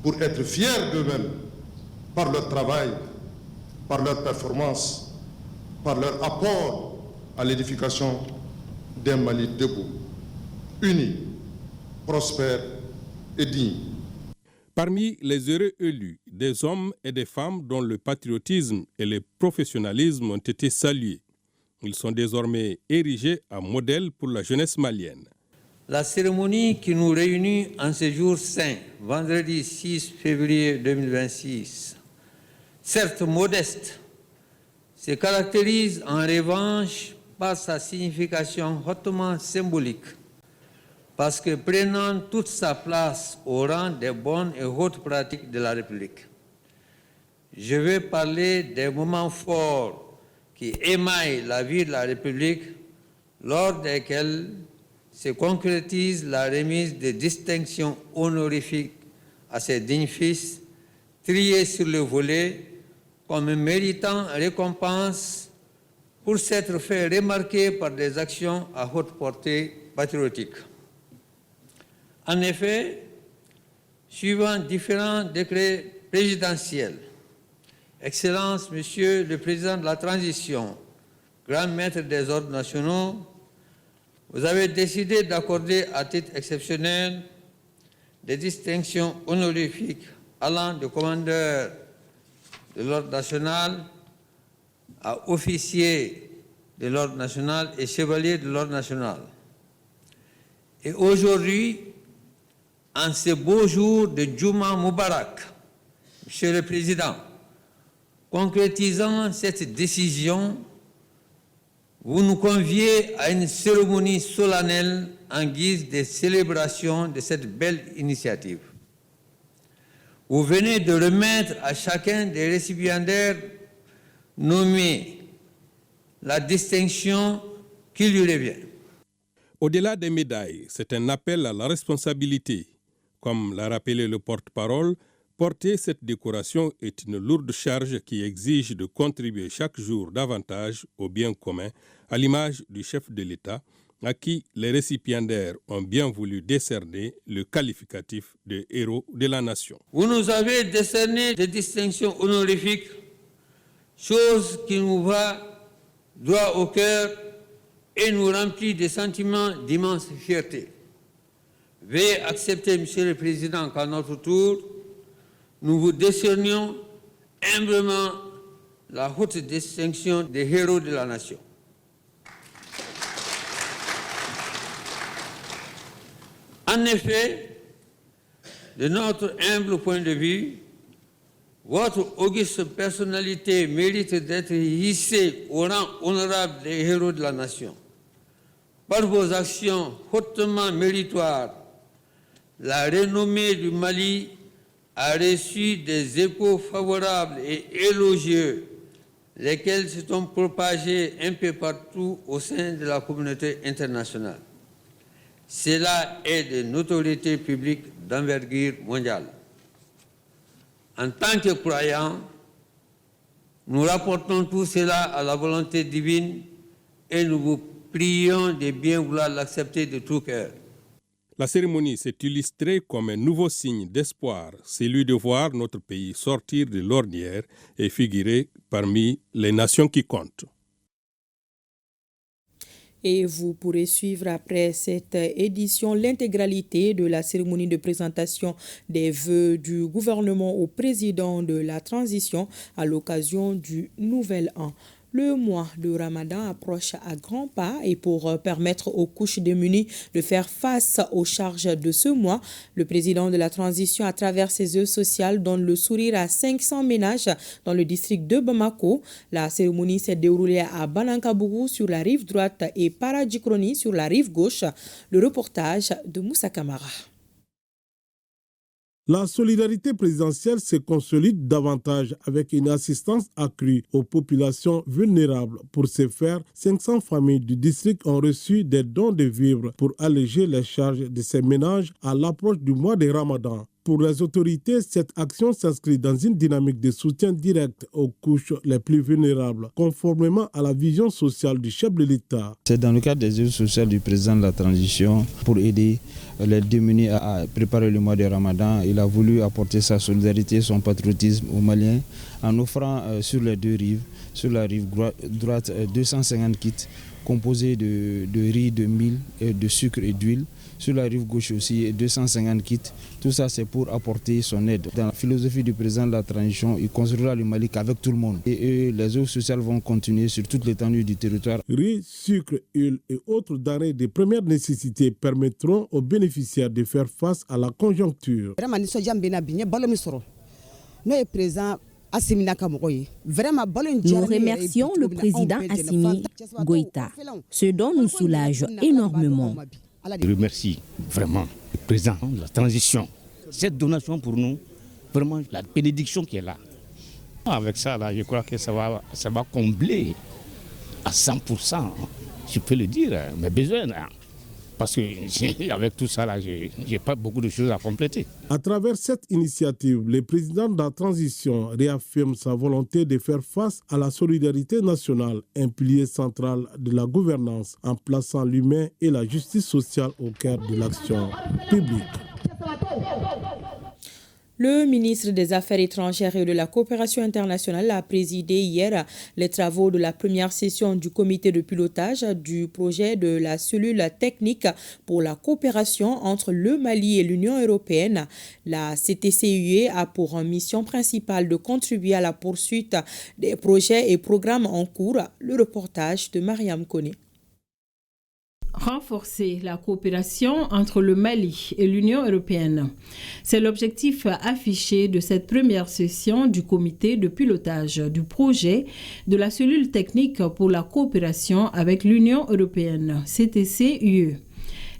pour être fiers d'eux-mêmes par leur travail, par leur performance, par leur apport à l'édification d'un Mali debout, uni, prospère et digne. Parmi les heureux élus, des hommes et des femmes dont le patriotisme et le professionnalisme ont été salués. Ils sont désormais érigés en modèle pour la jeunesse malienne. La cérémonie qui nous réunit en ce jour saint, vendredi 6 février 2026, certes modeste, se caractérise en revanche par sa signification hautement symbolique, parce que prenant toute sa place au rang des bonnes et hautes pratiques de la République. Je vais parler des moments forts qui émaillent la vie de la République, lors desquels se concrétise la remise de distinctions honorifiques à ses dignes fils, triés sur le volet comme méritant récompense pour s'être fait remarquer par des actions à haute portée patriotique. En effet, suivant différents décrets présidentiels, Excellence, Monsieur le Président de la Transition, Grand Maître des Ordres nationaux, vous avez décidé d'accorder à titre exceptionnel des distinctions honorifiques allant de commandeur de l'Ordre national à officier de l'Ordre national et chevalier de l'Ordre national. Et aujourd'hui, en ce beau jour de Juma Moubarak, Monsieur le Président, concrétisant cette décision, vous nous conviez à une cérémonie solennelle en guise de célébration de cette belle initiative. Vous venez de remettre à chacun des récipiendaires nommés la distinction qui lui revient. Au-delà des médailles, c'est un appel à la responsabilité. Comme l'a rappelé le porte-parole, porter cette décoration est une lourde charge qui exige de contribuer chaque jour davantage au bien commun, à l'image du chef de l'État, à qui les récipiendaires ont bien voulu décerner le qualificatif de héros de la nation. Vous nous avez décerné des distinctions honorifiques, chose qui nous va droit au cœur et nous remplit de sentiments d'immense fierté. Veuillez accepter, Monsieur le Président, qu'à notre tour, nous vous décernions humblement la haute distinction des héros de la nation. En effet, de notre humble point de vue, Votre auguste personnalité mérite d'être hissée au rang honorable des héros de la nation. Par vos actions hautement méritoires, la renommée du Mali a reçu des échos favorables et élogieux, lesquels se sont propagés un peu partout au sein de la communauté internationale. Cela est de notoriété publique d'envergure mondiale. En tant que croyants, nous rapportons tout cela à la volonté divine et nous vous prions de bien vouloir l'accepter de tout cœur. La cérémonie s'est illustrée comme un nouveau signe d'espoir, celui de voir notre pays sortir de l'ornière et figurer parmi les nations qui comptent. Et vous pourrez suivre après cette édition l'intégralité de la cérémonie de présentation des vœux du gouvernement au président de la transition à l'occasion du Nouvel An. Le mois de Ramadan approche à grands pas et pour permettre aux couches démunies de faire face aux charges de ce mois, le président de la transition, à travers ses œuvres sociales, donne le sourire à 500 ménages dans le district de Bamako. La cérémonie s'est déroulée à Balankabougou sur la rive droite et Paradjikroni sur la rive gauche. Le reportage de Moussa Kamara. La solidarité présidentielle se consolide davantage avec une assistance accrue aux populations vulnérables. Pour ce faire, 500 familles du district ont reçu des dons de vivres pour alléger les charges de ces ménages à l'approche du mois de Ramadan. Pour les autorités, cette action s'inscrit dans une dynamique de soutien direct aux couches les plus vulnérables, conformément à la vision sociale du chef de l'État. C'est dans le cadre des œuvres sociales du président de la transition pour aider les démunis à préparer le mois de Ramadan. Il a voulu apporter sa solidarité, son patriotisme aux Maliens en offrant sur les deux rives, sur la rive droite, 250 kits composés de riz, de mil, de sucre et d'huile. Sur la rive gauche aussi, 250 kits. Tout ça, c'est pour apporter son aide. Dans la philosophie du président de la transition, il construira le Mali qu'avec tout le monde. Et les œuvres sociales vont continuer sur toute l'étendue du territoire. Riz, sucre, huile et autres denrées de première nécessité permettront aux bénéficiaires de faire face à la conjoncture. Nous remercions le président Assimi Goïta. Ce dont nous soulage énormément. Je remercie vraiment le président de la transition. Cette donation pour nous, vraiment la bénédiction qui est là. Avec ça, là, je crois que ça va combler à 100%, je peux le dire, mes besoins. Parce qu'avec tout ça, là, je n'ai pas beaucoup de choses à compléter. À travers cette initiative, le président de la transition réaffirme sa volonté de faire face à la solidarité nationale, un pilier central de la gouvernance, en plaçant l'humain et la justice sociale au cœur de l'action publique. Le ministre des Affaires étrangères et de la coopération internationale a présidé hier les travaux de la première session du comité de pilotage du projet de la cellule technique pour la coopération entre le Mali et l'Union européenne. La CTCUE a pour mission principale de contribuer à la poursuite des projets et programmes en cours. Le reportage de Mariam Kone. Renforcer la coopération entre le Mali et l'Union européenne. C'est l'objectif affiché de cette première session du comité de pilotage du projet de la cellule technique pour la coopération avec l'Union européenne, CTCUE.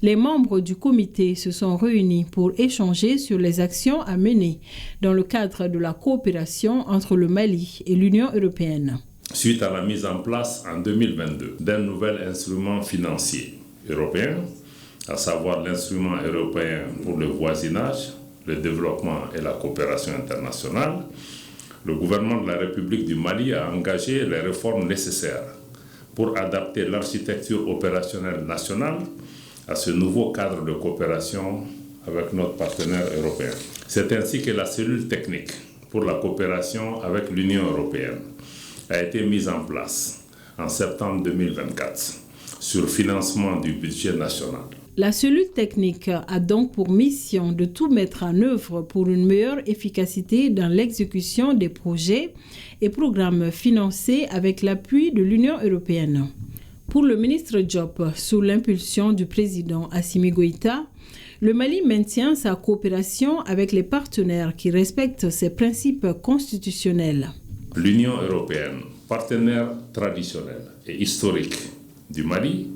Les membres du comité se sont réunis pour échanger sur les actions à mener dans le cadre de la coopération entre le Mali et l'Union européenne. Suite à la mise en place en 2022 d'un nouvel instrument financier européen, à savoir l'instrument européen pour le voisinage, le développement et la coopération internationale, le gouvernement de la République du Mali a engagé les réformes nécessaires pour adapter l'architecture opérationnelle nationale à ce nouveau cadre de coopération avec notre partenaire européen. C'est ainsi que la cellule technique pour la coopération avec l'Union européenne a été mise en place en septembre 2024 sur financement du budget national. La cellule technique a donc pour mission de tout mettre en œuvre pour une meilleure efficacité dans l'exécution des projets et programmes financés avec l'appui de l'Union européenne. Pour le ministre Diop, sous l'impulsion du président Assimi Goïta, Le Mali maintient sa coopération avec les partenaires qui respectent ses principes constitutionnels. L'Union européenne, partenaire traditionnel et historique du Mali,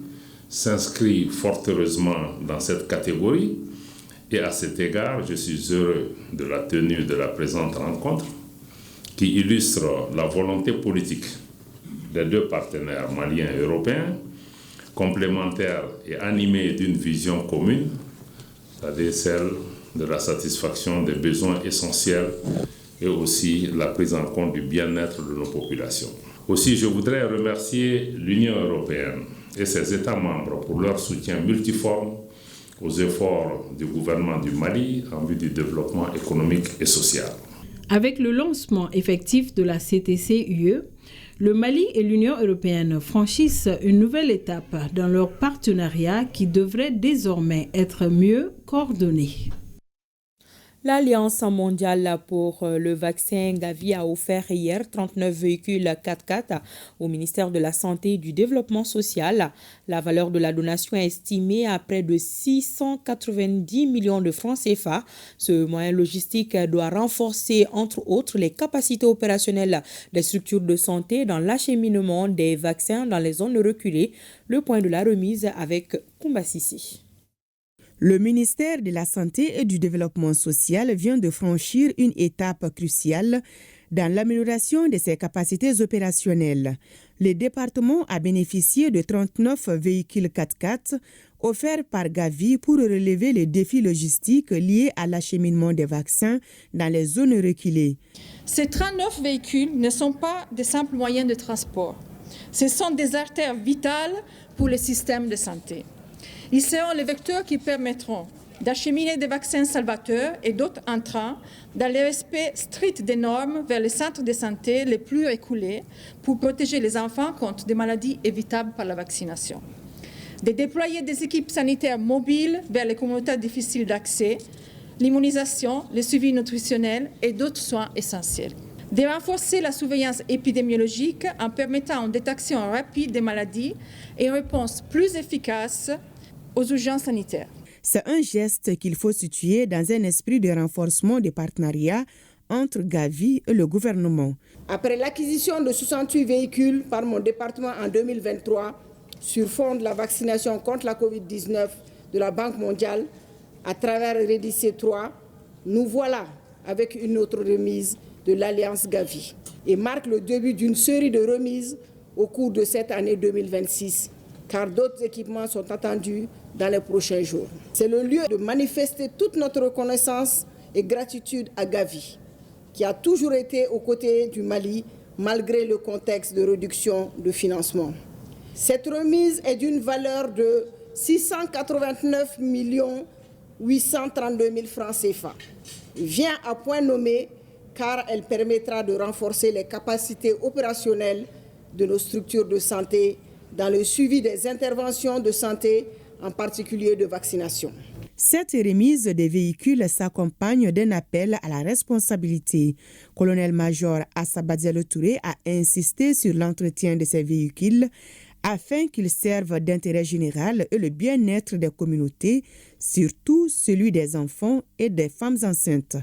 s'inscrit fort heureusement dans cette catégorie et à cet égard, je suis heureux de la tenue de la présente rencontre qui illustre la volonté politique des deux partenaires maliens et européens, complémentaires et animés d'une vision commune, c'est-à-dire celle de la satisfaction des besoins essentiels et aussi la prise en compte du bien-être de nos populations. Aussi, je voudrais remercier l'Union européenne et ses États membres pour leur soutien multiforme aux efforts du gouvernement du Mali en vue du développement économique et social. Avec le lancement effectif de la CTC-UE, le Mali et l'Union européenne franchissent une nouvelle étape dans leur partenariat qui devrait désormais être mieux coordonné. L'Alliance mondiale pour le vaccin Gavi a offert hier 39 véhicules 4x4 au ministère de la Santé et du Développement social. La valeur de la donation est estimée à près de 690 millions de francs CFA. Ce moyen logistique doit renforcer, entre autres, les capacités opérationnelles des structures de santé dans l'acheminement des vaccins dans les zones reculées. Le point de la remise avec Koumba Sissi. Le ministère de la Santé et du Développement social vient de franchir une étape cruciale dans l'amélioration de ses capacités opérationnelles. Le département a bénéficié de 39 véhicules 4x4 offerts par Gavi pour relever les défis logistiques liés à l'acheminement des vaccins dans les zones reculées. Ces 39 véhicules ne sont pas de simples moyens de transport. Ce sont des artères vitales pour le système de santé. Ils seront les vecteurs qui permettront d'acheminer des vaccins salvateurs et d'autres entrants dans le respect strict des normes vers les centres de santé les plus reculés pour protéger les enfants contre des maladies évitables par la vaccination. De déployer des équipes sanitaires mobiles vers les communautés difficiles d'accès, l'immunisation, le suivi nutritionnel et d'autres soins essentiels. De renforcer la surveillance épidémiologique en permettant une détection rapide des maladies et une réponse plus efficace aux urgences sanitaires. C'est un geste qu'il faut situer dans un esprit de renforcement des partenariats entre Gavi et le gouvernement. Après l'acquisition de 68 véhicules par mon département en 2023 sur fond de la vaccination contre la COVID-19 de la Banque mondiale à travers REDIC 3, nous voilà avec une autre remise de l'Alliance Gavi et marque le début d'une série de remises au cours de cette année 2026, car d'autres équipements sont attendus dans les prochains jours. C'est le lieu de manifester toute notre reconnaissance et gratitude à Gavi, qui a toujours été aux côtés du Mali malgré le contexte de réduction de financement. Cette remise est d'une valeur de 689 832 000 francs CFA. Vient à point nommé car elle permettra de renforcer les capacités opérationnelles de nos structures de santé dans le suivi des interventions de santé, en particulier de vaccination. Cette remise des véhicules s'accompagne d'un appel à la responsabilité. Colonel-major Assaba Diallo Touré a insisté sur l'entretien de ces véhicules afin qu'ils servent d'intérêt général et le bien-être des communautés, surtout celui des enfants et des femmes enceintes.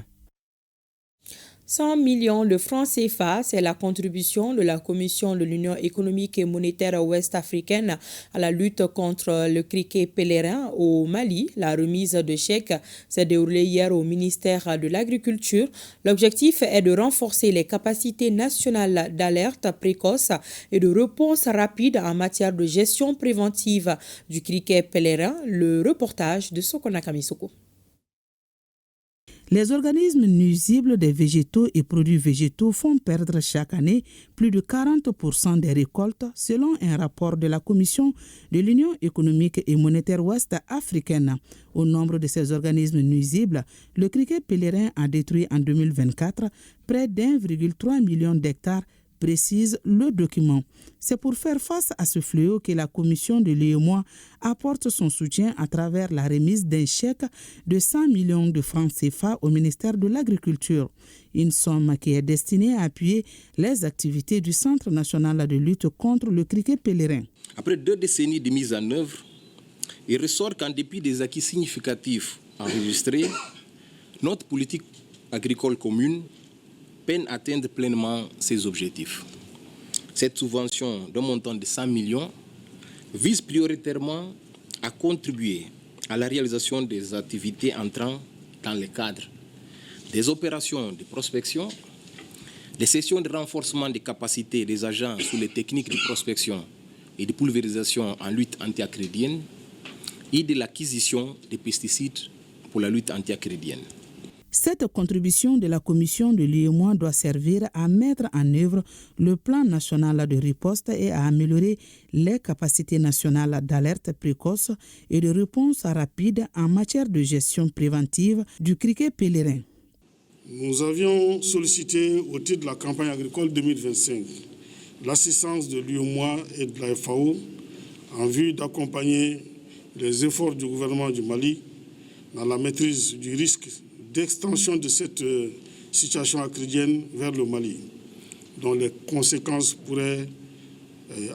100 millions de francs CFA, c'est la contribution de la Commission de l'Union économique et monétaire ouest-africaine à la lutte contre le criquet pèlerin au Mali. La remise de chèques s'est déroulée hier au ministère de l'Agriculture. L'objectif est de renforcer les capacités nationales d'alerte précoce et de réponse rapide en matière de gestion préventive du criquet pèlerin. Le reportage de Sokona Kamisoko. Les organismes nuisibles des végétaux et produits végétaux font perdre chaque année plus de 40% des récoltes selon un rapport de la Commission de l'Union économique et monétaire ouest-africaine. Au nombre de ces organismes nuisibles, le criquet pèlerin a détruit en 2024 près d'1,3 million d'hectares, précise le document. C'est pour faire face à ce fléau que la commission de l'UEMOA apporte son soutien à travers la remise d'un chèque de 100 millions de francs CFA au ministère de l'Agriculture. Une somme qui est destinée à appuyer les activités du Centre national de lutte contre le criquet pèlerin. Après 2 décennies de mise en œuvre, il ressort qu'en dépit des acquis significatifs enregistrés, notre politique agricole commune peine à atteindre pleinement ses objectifs. Cette subvention d'un montant de 100 millions vise prioritairement à contribuer à la réalisation des activités entrant dans le cadre des opérations de prospection, des sessions de renforcement des capacités des agents sous les techniques de prospection et de pulvérisation en lutte antiacridienne et de l'acquisition des pesticides pour la lutte antiacridienne. Cette contribution de la Commission de l'UEMOA doit servir à mettre en œuvre le plan national de riposte et à améliorer les capacités nationales d'alerte précoce et de réponse rapide en matière de gestion préventive du criquet pèlerin. Nous avions sollicité au titre de la campagne agricole 2025 l'assistance de l'UEMOA et de la FAO en vue d'accompagner les efforts du gouvernement du Mali dans la maîtrise du risque d'extension de cette situation acridienne vers le Mali, dont les conséquences pourraient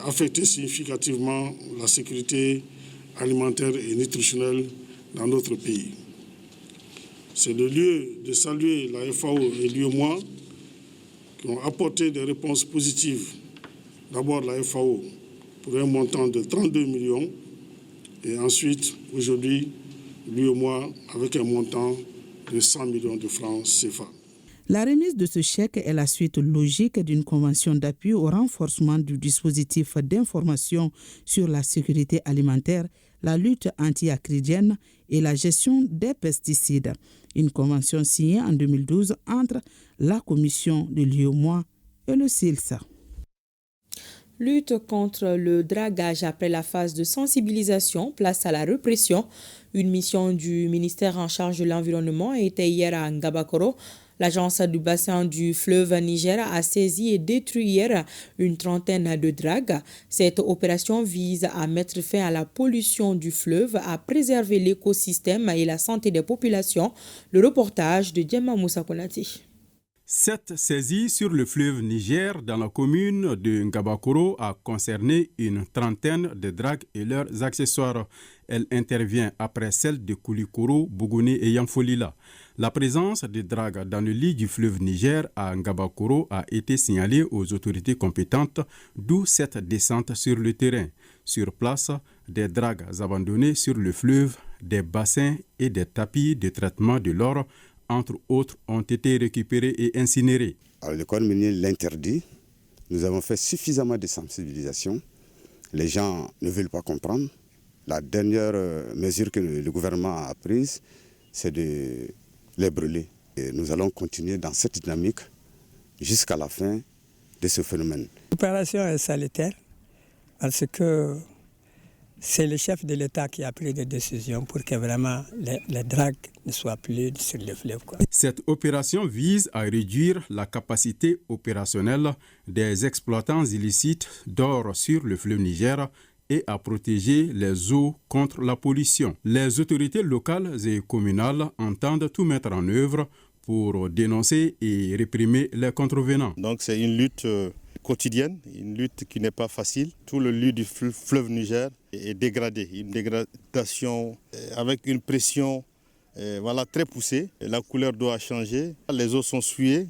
affecter significativement la sécurité alimentaire et nutritionnelle dans notre pays. C'est le lieu de saluer la FAO et l'UEMOA qui ont apporté des réponses positives. D'abord la FAO pour un montant de 32 millions et ensuite, aujourd'hui, l'UEMOA avec un montant de 100 millions de francs CFA. La remise de ce chèque est la suite logique d'une convention d'appui au renforcement du dispositif d'information sur la sécurité alimentaire, la lutte anti-acridienne et la gestion des pesticides. Une convention signée en 2012 entre la Commission de l'UEMOA et le CILSA. Lutte contre le dragage après la phase de sensibilisation, place à la répression. Une mission du ministère en charge de l'environnement était hier à Ngabakoro. L'agence du bassin du fleuve Niger a saisi et détruit hier une trentaine de dragues. Cette opération vise à mettre fin à la pollution du fleuve, à préserver l'écosystème et la santé des populations. Le reportage de Djemma Moussa Konati. Cette saisie sur le fleuve Niger dans la commune de Ngabakoro a concerné une trentaine de dragues et leurs accessoires. Elle intervient après celle de Koulikoro, Bougouni et Yamfolila. La présence de dragues dans le lit du fleuve Niger à Ngabakoro a été signalée aux autorités compétentes, d'où cette descente sur le terrain. Sur place, des dragues abandonnées sur le fleuve, des bassins et des tapis de traitement de l'or entre autres, ont été récupérés et incinérés. Alors, le corps minier l'interdit. Nous avons fait suffisamment de sensibilisation. Les gens ne veulent pas comprendre. La dernière mesure que le gouvernement a prise, c'est de les brûler. Et nous allons continuer dans cette dynamique jusqu'à la fin de ce phénomène. L'opération est salutaire parce que c'est le chef de l'État qui a pris des décisions pour que vraiment les dragues ne soient plus sur le fleuve. Cette opération vise à réduire la capacité opérationnelle des exploitants illicites d'or sur le fleuve Niger et à protéger les eaux contre la pollution. Les autorités locales et communales entendent tout mettre en œuvre pour dénoncer et réprimer les contrevenants. Donc c'est une lutte quotidienne, une lutte qui n'est pas facile. Tout le lit du fleuve Niger est dégradé, une dégradation avec une pression très poussée. La couleur doit changer, les eaux sont souillées,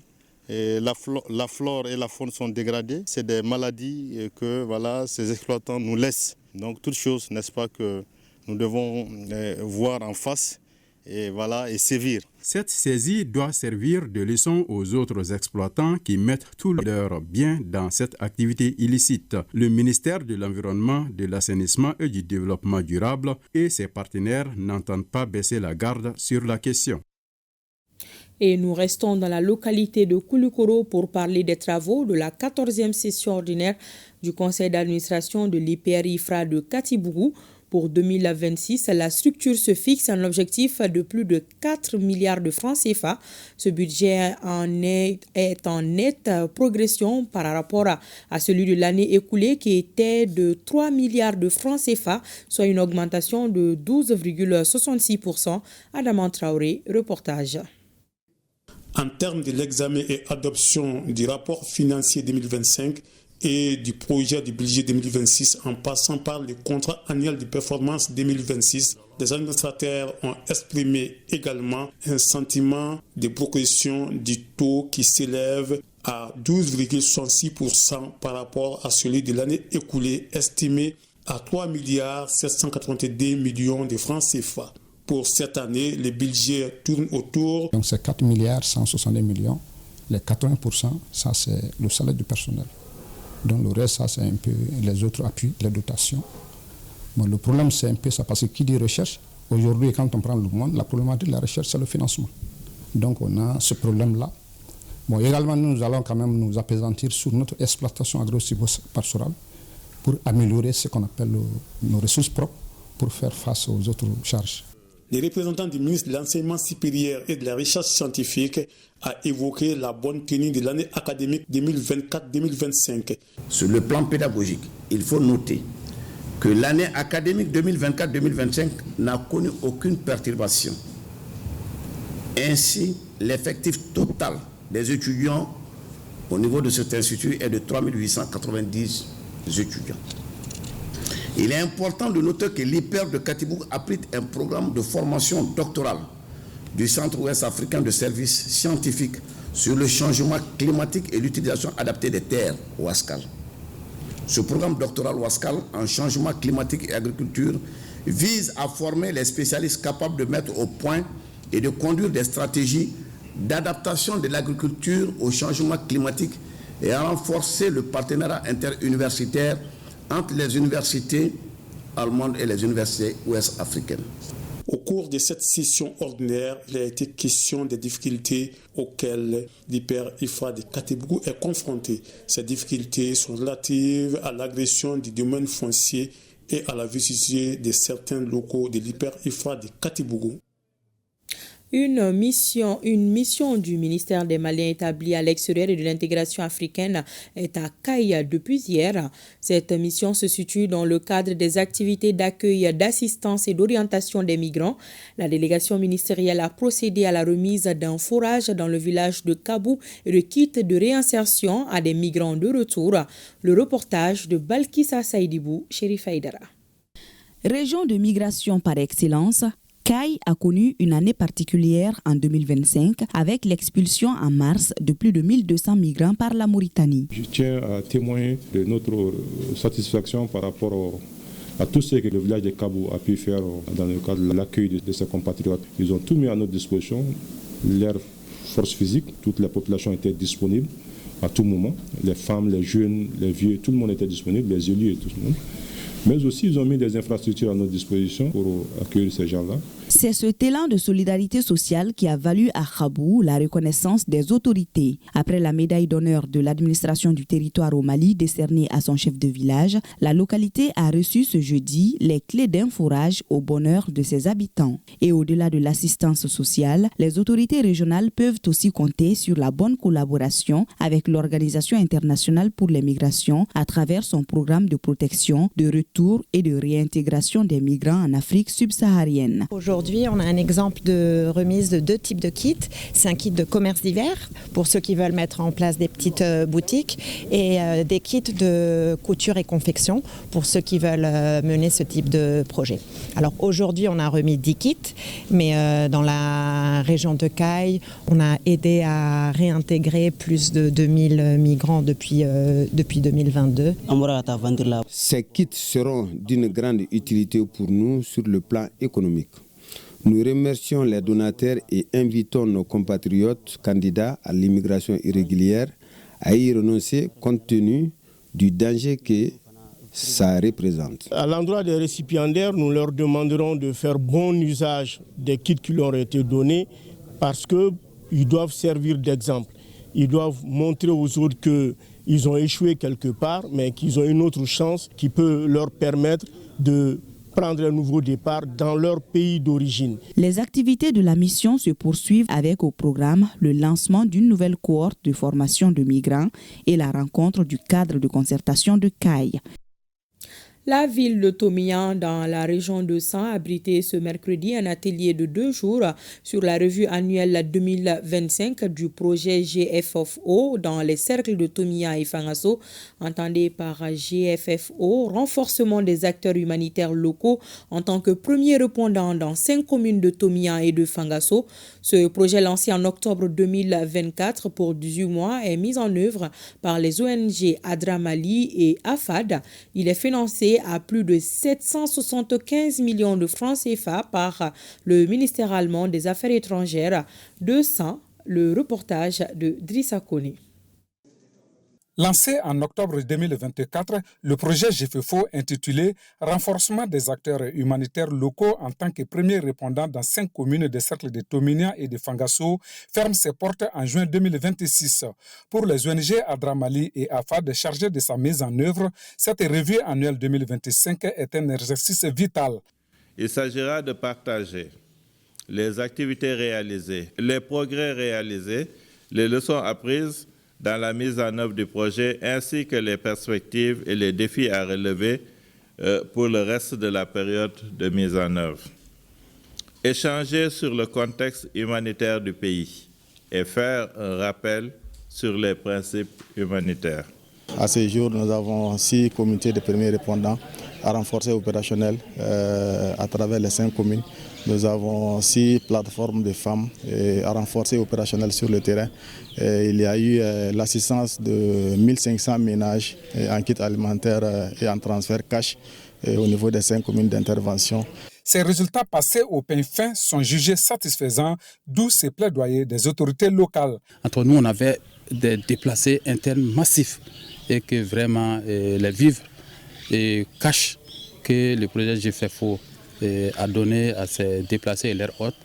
la flore et la faune sont dégradées. C'est des maladies que ces exploitants nous laissent. Donc toute chose, n'est-ce pas, que nous devons voir en face et sévir. Cette saisie doit servir de leçon aux autres exploitants qui mettent tout leur bien dans cette activité illicite. Le ministère de l'Environnement, de l'Assainissement et du Développement durable et ses partenaires n'entendent pas baisser la garde sur la question. Et nous restons dans la localité de Koulikoro pour parler des travaux de la 14e session ordinaire du conseil d'administration de l'IPR-IFRA de Katibougou. Pour 2026, la structure se fixe un objectif de plus de 4 milliards de francs CFA. Ce budget est en nette progression par rapport à celui de l'année écoulée qui était de 3 milliards de francs CFA, soit une augmentation de 12,66%. Adama Traoré, reportage. En termes de l'examen et adoption du rapport financier 2025, et du projet du budget 2026 en passant par le contrat annuel de performance 2026, les administrateurs ont exprimé également un sentiment de progression du taux qui s'élève à 12,66% par rapport à celui de l'année écoulée, estimé à 3 782 milliards de francs CFA. Pour cette année, le budget tourne autour. Donc c'est 4 162 millions. Les 80%, ça c'est le salaire du personnel. Donc le reste, ça c'est un peu les autres appuis, les dotations. Bon, le problème c'est un peu ça, parce que qui dit recherche, aujourd'hui quand on prend le monde, la problématique de la recherche c'est le financement. Donc on a ce problème-là. Bon, également nous allons quand même nous appesantir sur notre exploitation agro-pastorale pour améliorer ce qu'on appelle nos ressources propres pour faire face aux autres charges. Le représentant du ministre de l'Enseignement supérieur et de la Recherche scientifique a évoqué la bonne tenue de l'année académique 2024-2025. Sur le plan pédagogique, il faut noter que l'année académique 2024-2025 n'a connu aucune perturbation. Ainsi, l'effectif total des étudiants au niveau de cet institut est de 3 890 étudiants. Il est important de noter que l'IPER de Katibou abrite un programme de formation doctorale du Centre ouest africain de services scientifiques sur le changement climatique et l'utilisation adaptée des terres, WASCAL. Ce programme doctoral WASCAL en changement climatique et agriculture vise à former les spécialistes capables de mettre au point et de conduire des stratégies d'adaptation de l'agriculture au changement climatique et à renforcer le partenariat interuniversitaire entre les universités allemandes et les universités ouest-africaines. Au cours de cette session ordinaire, il a été question des difficultés auxquelles l'IPER-IFA de Katibou est confronté. Ces difficultés sont relatives à l'agression du domaine foncier et à la vicissitude de certains locaux de l'IPER-IFA de Katibou. Une mission du ministère des Maliens établie à l'extérieur et de l'intégration africaine est à Kayes depuis hier. Cette mission se situe dans le cadre des activités d'accueil, d'assistance et d'orientation des migrants. La délégation ministérielle a procédé à la remise d'un forage dans le village de Kabou et de kits de réinsertion à des migrants de retour. Le reportage de Balkissa Saïdibou, Chérif Aïdara. Région de migration par excellence, Kayes a connu une année particulière en 2025 avec l'expulsion en mars de plus de 1200 migrants par la Mauritanie. Je tiens à témoigner de notre satisfaction par rapport à tout ce que le village de Kabou a pu faire dans le cadre de l'accueil de ses compatriotes. Ils ont tout mis à notre disposition, leur force physique, toute la population était disponible à tout moment, les femmes, les jeunes, les vieux, tout le monde était disponible, les élus et tout le monde. Mais aussi, ils ont mis des infrastructures à notre disposition pour accueillir ces gens-là. C'est ce élan de solidarité sociale qui a valu à Kabou la reconnaissance des autorités. Après la médaille d'honneur de l'administration du territoire au Mali décernée à son chef de village, la localité a reçu ce jeudi les clés d'un forage au bonheur de ses habitants. Et au-delà de l'assistance sociale, les autorités régionales peuvent aussi compter sur la bonne collaboration avec l'Organisation internationale pour les migrations à travers son programme de protection, de retour et de réintégration des migrants en Afrique subsaharienne. Aujourd'hui, on a un exemple de remise de 2 types de kits. C'est un kit de commerce d'hiver pour ceux qui veulent mettre en place des petites boutiques et des kits de couture et confection pour ceux qui veulent mener ce type de projet. Alors aujourd'hui, on a remis 10 kits, mais dans la région de Kayes, on a aidé à réintégrer plus de 2000 migrants depuis 2022. Ces kits seront d'une grande utilité pour nous sur le plan économique. Nous remercions les donateurs et invitons nos compatriotes candidats à l'immigration irrégulière à y renoncer compte tenu du danger que ça représente. À l'endroit des récipiendaires, nous leur demanderons de faire bon usage des kits qui leur ont été donnés parce qu'ils doivent servir d'exemple. Ils doivent montrer aux autres qu'ils ont échoué quelque part, mais qu'ils ont une autre chance qui peut leur permettre de prendre un nouveau départ dans leur pays d'origine. Les activités de la mission se poursuivent avec au programme le lancement d'une nouvelle cohorte de formation de migrants et la rencontre du cadre de concertation de Kayes. La ville de Tomian, dans la région de San, a abrité ce mercredi un atelier de 2 jours sur la revue annuelle 2025 du projet GFFO dans les cercles de Tomian et Fangaso. Entendez par GFFO, renforcement des acteurs humanitaires locaux en tant que premier répondant dans 5 communes de Tomian et de Fangaso. Ce projet lancé en octobre 2024 pour 18 mois est mis en œuvre par les ONG Adramali et AFAD. Il est financé à plus de 775 millions de francs CFA par le ministère allemand des Affaires étrangères. 200, le reportage de Drissa Kone. Lancé en octobre 2024, le projet GFFO intitulé « Renforcement des acteurs humanitaires locaux en tant que premier répondant dans 5 communes des cercles de Tominia et de Fangaso » ferme ses portes en juin 2026. Pour les ONG Adramali et AFAD chargés de sa mise en œuvre, cette revue annuelle 2025 est un exercice vital. Il s'agira de partager les activités réalisées, les progrès réalisés, les leçons apprises dans la mise en œuvre du projet, ainsi que les perspectives et les défis à relever pour le reste de la période de mise en œuvre. Échanger sur le contexte humanitaire du pays et faire un rappel sur les principes humanitaires. À ce jour, nous avons 6 comités de premiers répondants à renforcer opérationnel à travers les 5 communes. Nous avons 6 plateformes de femmes à renforcer opérationnel sur le terrain. Il y a eu l'assistance de 1500 ménages en kit alimentaire et en transfert cash au niveau des 5 communes d'intervention. Ces résultats passés au peigne fin sont jugés satisfaisants, d'où ces plaidoyers des autorités locales. Entre nous, on avait des déplacés internes massifs et que vraiment les vivres et cash que le projet GFFO a donné à ces déplacés et leurs hôtes,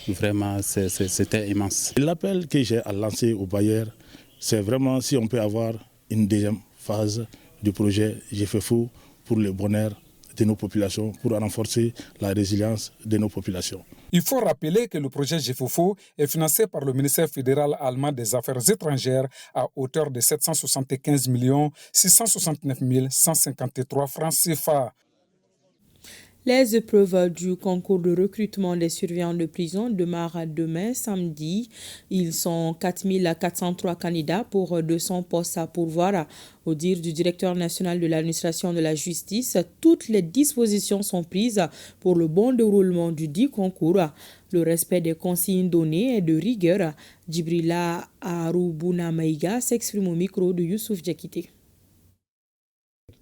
vraiment c'était immense. L'appel que j'ai à lancer aux bailleurs, c'est vraiment si on peut avoir une deuxième phase du projet GFFO pour le bonheur de nos populations, pour renforcer la résilience de nos populations. Il faut rappeler que le projet GFFO est financé par le ministère fédéral allemand des Affaires étrangères à hauteur de 775 669 153 francs CFA. Les épreuves du concours de recrutement des surveillants de prison démarrent demain, samedi. Ils sont 4 403 candidats pour 200 postes à pourvoir. Au dire du directeur national de l'administration de la justice, toutes les dispositions sont prises pour le bon déroulement du dit concours. Le respect des consignes données est de rigueur. Djibrila Aroubuna Maïga s'exprime au micro de Youssouf Djakité.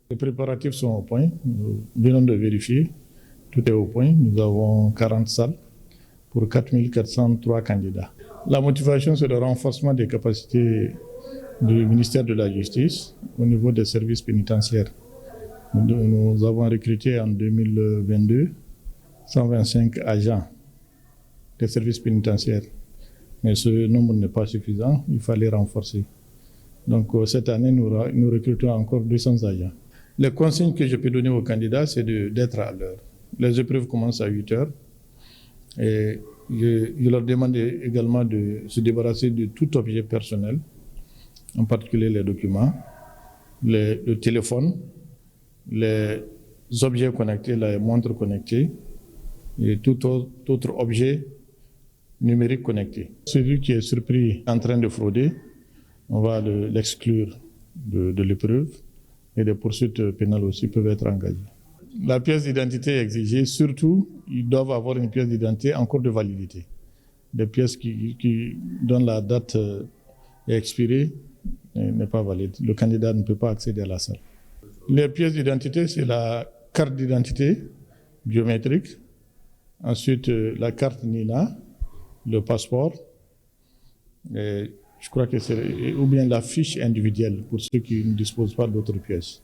Les préparatifs sont au point. Nous venons de vérifier. Tout est au point. Nous avons 40 salles pour 4 403 candidats. La motivation, c'est le renforcement des capacités du ministère de la Justice au niveau des services pénitentiaires. Nous avons recruté en 2022 125 agents des services pénitentiaires. Mais ce nombre n'est pas suffisant. Il fallait renforcer. Donc cette année, nous recrutons encore 200 agents. Les consignes que je peux donner aux candidats, c'est d'être à l'heure. Les épreuves commencent à 8 heures. Et je leur demande également de se débarrasser de tout objet personnel, en particulier les documents, le téléphone, les objets connectés, les montres connectées et tout autre objet numérique connecté. Celui qui est surpris en train de frauder, on va l'exclure de l'épreuve et des poursuites pénales aussi peuvent être engagées. La pièce d'identité est exigée, surtout, ils doivent avoir une pièce d'identité en cours de validité. Des pièces dont la date est expirée n'est pas valide. Le candidat ne peut pas accéder à la salle. Les pièces d'identité, c'est la carte d'identité biométrique, ensuite la carte NINA, le passeport, et je crois que c'est ou bien la fiche individuelle pour ceux qui ne disposent pas d'autres pièces.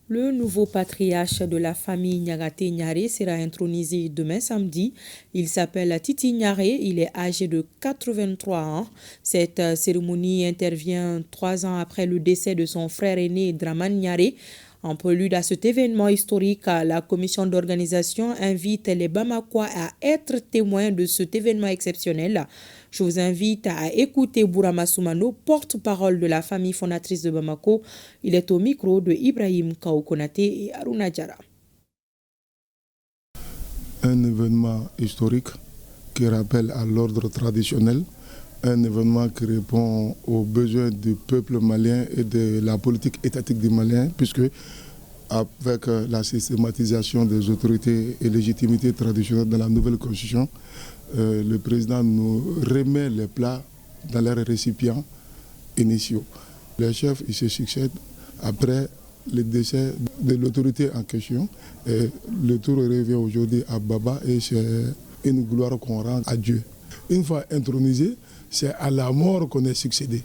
Le nouveau patriarche de la famille Niagaté Nyaré sera intronisé demain samedi. Il s'appelle Titi Nyaré, il est âgé de 83 ans. Cette cérémonie intervient 3 ans après le décès de son frère aîné Draman Nyaré. En prélude à cet événement historique, la commission d'organisation invite les Bamakois à être témoins de cet événement exceptionnel. Je vous invite à écouter Bourama Soumano, porte-parole de la famille fondatrice de Bamako. Il est au micro de Ibrahim Kaoukonate et Aruna Diara. Un événement historique qui rappelle à l'ordre traditionnel, un événement qui répond aux besoins du peuple malien et de la politique étatique des Maliens, puisque avec la systématisation des autorités et légitimités traditionnelles dans la nouvelle constitution, le président nous remet les plats dans leurs récipients initiaux. Les chefs ils se succèdent après le décès de l'autorité en question. Et le tour revient aujourd'hui à Baba et c'est une gloire qu'on rend à Dieu. Une fois intronisé, c'est à la mort qu'on est succédé.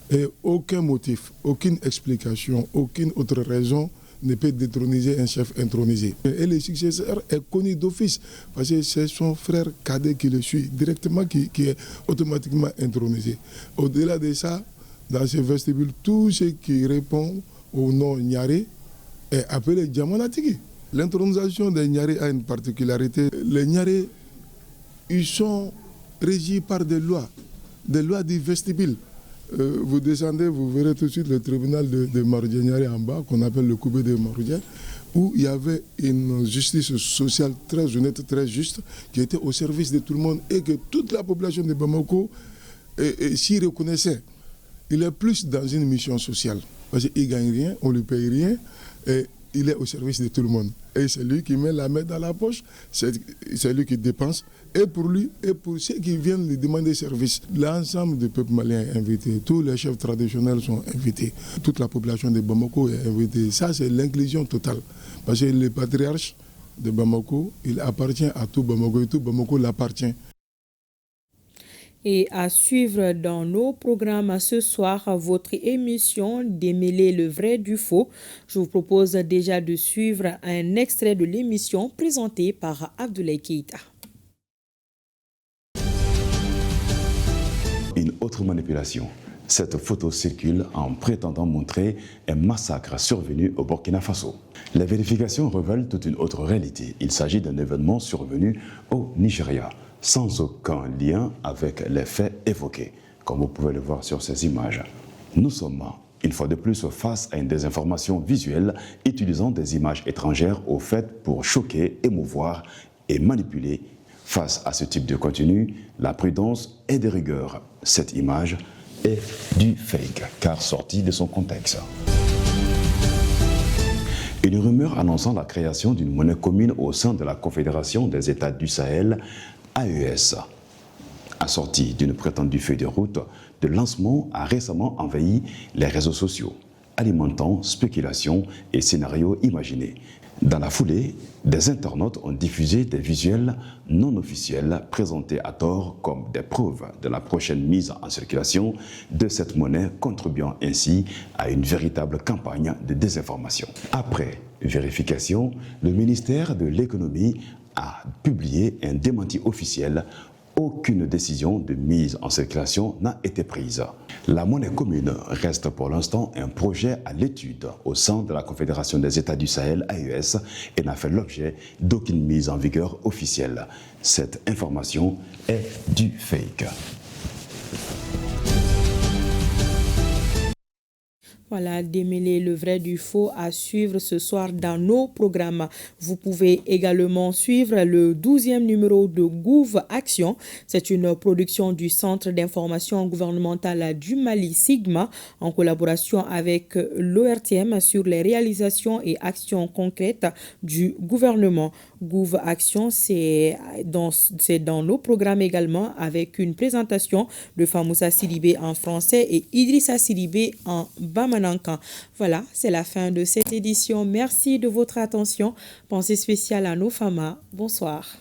Et aucun motif, aucune explication, aucune autre raison ne peut détroniser un chef intronisé. Et le successeur est connu d'office, parce que c'est son frère cadet qui le suit directement, qui est automatiquement intronisé. Au-delà de ça, dans ce vestibule, tout ce qui répond au nom Nyari est appelé Djamanatiki. L'intronisation des Nyari a une particularité. Les Nyari, ils sont régis par des lois du vestibule. Vous descendez, vous verrez tout de suite le tribunal de Maroudjé en bas, qu'on appelle le Koubé de Maroudjé, où il y avait une justice sociale très honnête, très juste, qui était au service de tout le monde et que toute la population de Bamako s'y reconnaissait. Il est plus dans une mission sociale, parce qu'il ne gagne rien, on ne lui paye rien, et il est au service de tout le monde. Et c'est lui qui met la main dans la poche, c'est lui qui dépense, et pour lui, et pour ceux qui viennent lui demander service. L'ensemble du peuple malien est invité, tous les chefs traditionnels sont invités, toute la population de Bamako est invitée. Ça, c'est l'inclusion totale. Parce que le patriarche de Bamako, il appartient à tout Bamako, et tout Bamako l'appartient. Et à suivre dans nos programmes ce soir, votre émission Démêler le vrai du faux. Je vous propose déjà de suivre un extrait de l'émission présentée par Abdoulaye Keïta. Une autre manipulation. Cette photo circule en prétendant montrer un massacre survenu au Burkina Faso. Les vérifications révèlent toute une autre réalité. Il s'agit d'un événement survenu au Nigeria, sans aucun lien avec les faits évoqués, comme vous pouvez le voir sur ces images. Nous sommes, une fois de plus, face à une désinformation visuelle utilisant des images étrangères au fait pour choquer, émouvoir et manipuler. Face à ce type de contenu, la prudence est de rigueur. Cette image est du fake, car sortie de son contexte. Une rumeur annonçant la création d'une monnaie commune au sein de la Confédération des États du Sahel, AES, assortie d'une prétendue feuille de route de lancement, a récemment envahi les réseaux sociaux, alimentant spéculations et scénarios imaginés. Dans la foulée, des internautes ont diffusé des visuels non officiels présentés à tort comme des preuves de la prochaine mise en circulation de cette monnaie, contribuant ainsi à une véritable campagne de désinformation. Après vérification, le ministère de l'Économie a publié un démenti officiel. Aucune décision de mise en circulation n'a été prise. La monnaie commune reste pour l'instant un projet à l'étude au sein de la Confédération des États du Sahel, AES, et n'a fait l'objet d'aucune mise en vigueur officielle. Cette information est du fake. Voilà, démêler le vrai du faux à suivre ce soir dans nos programmes. Vous pouvez également suivre le 12e numéro de Gouv Action. C'est une production du Centre d'information gouvernementale du Mali, Sigma, en collaboration avec l'ORTM sur les réalisations et actions concrètes du gouvernement. Gouv Action, c'est dans nos programmes également, avec une présentation de Famoussa Sidibé en français et Idrissa Sidibé en Bamanankan. Voilà, c'est la fin de cette édition. Merci de votre attention. Pensée spéciale à nos femmes. Bonsoir.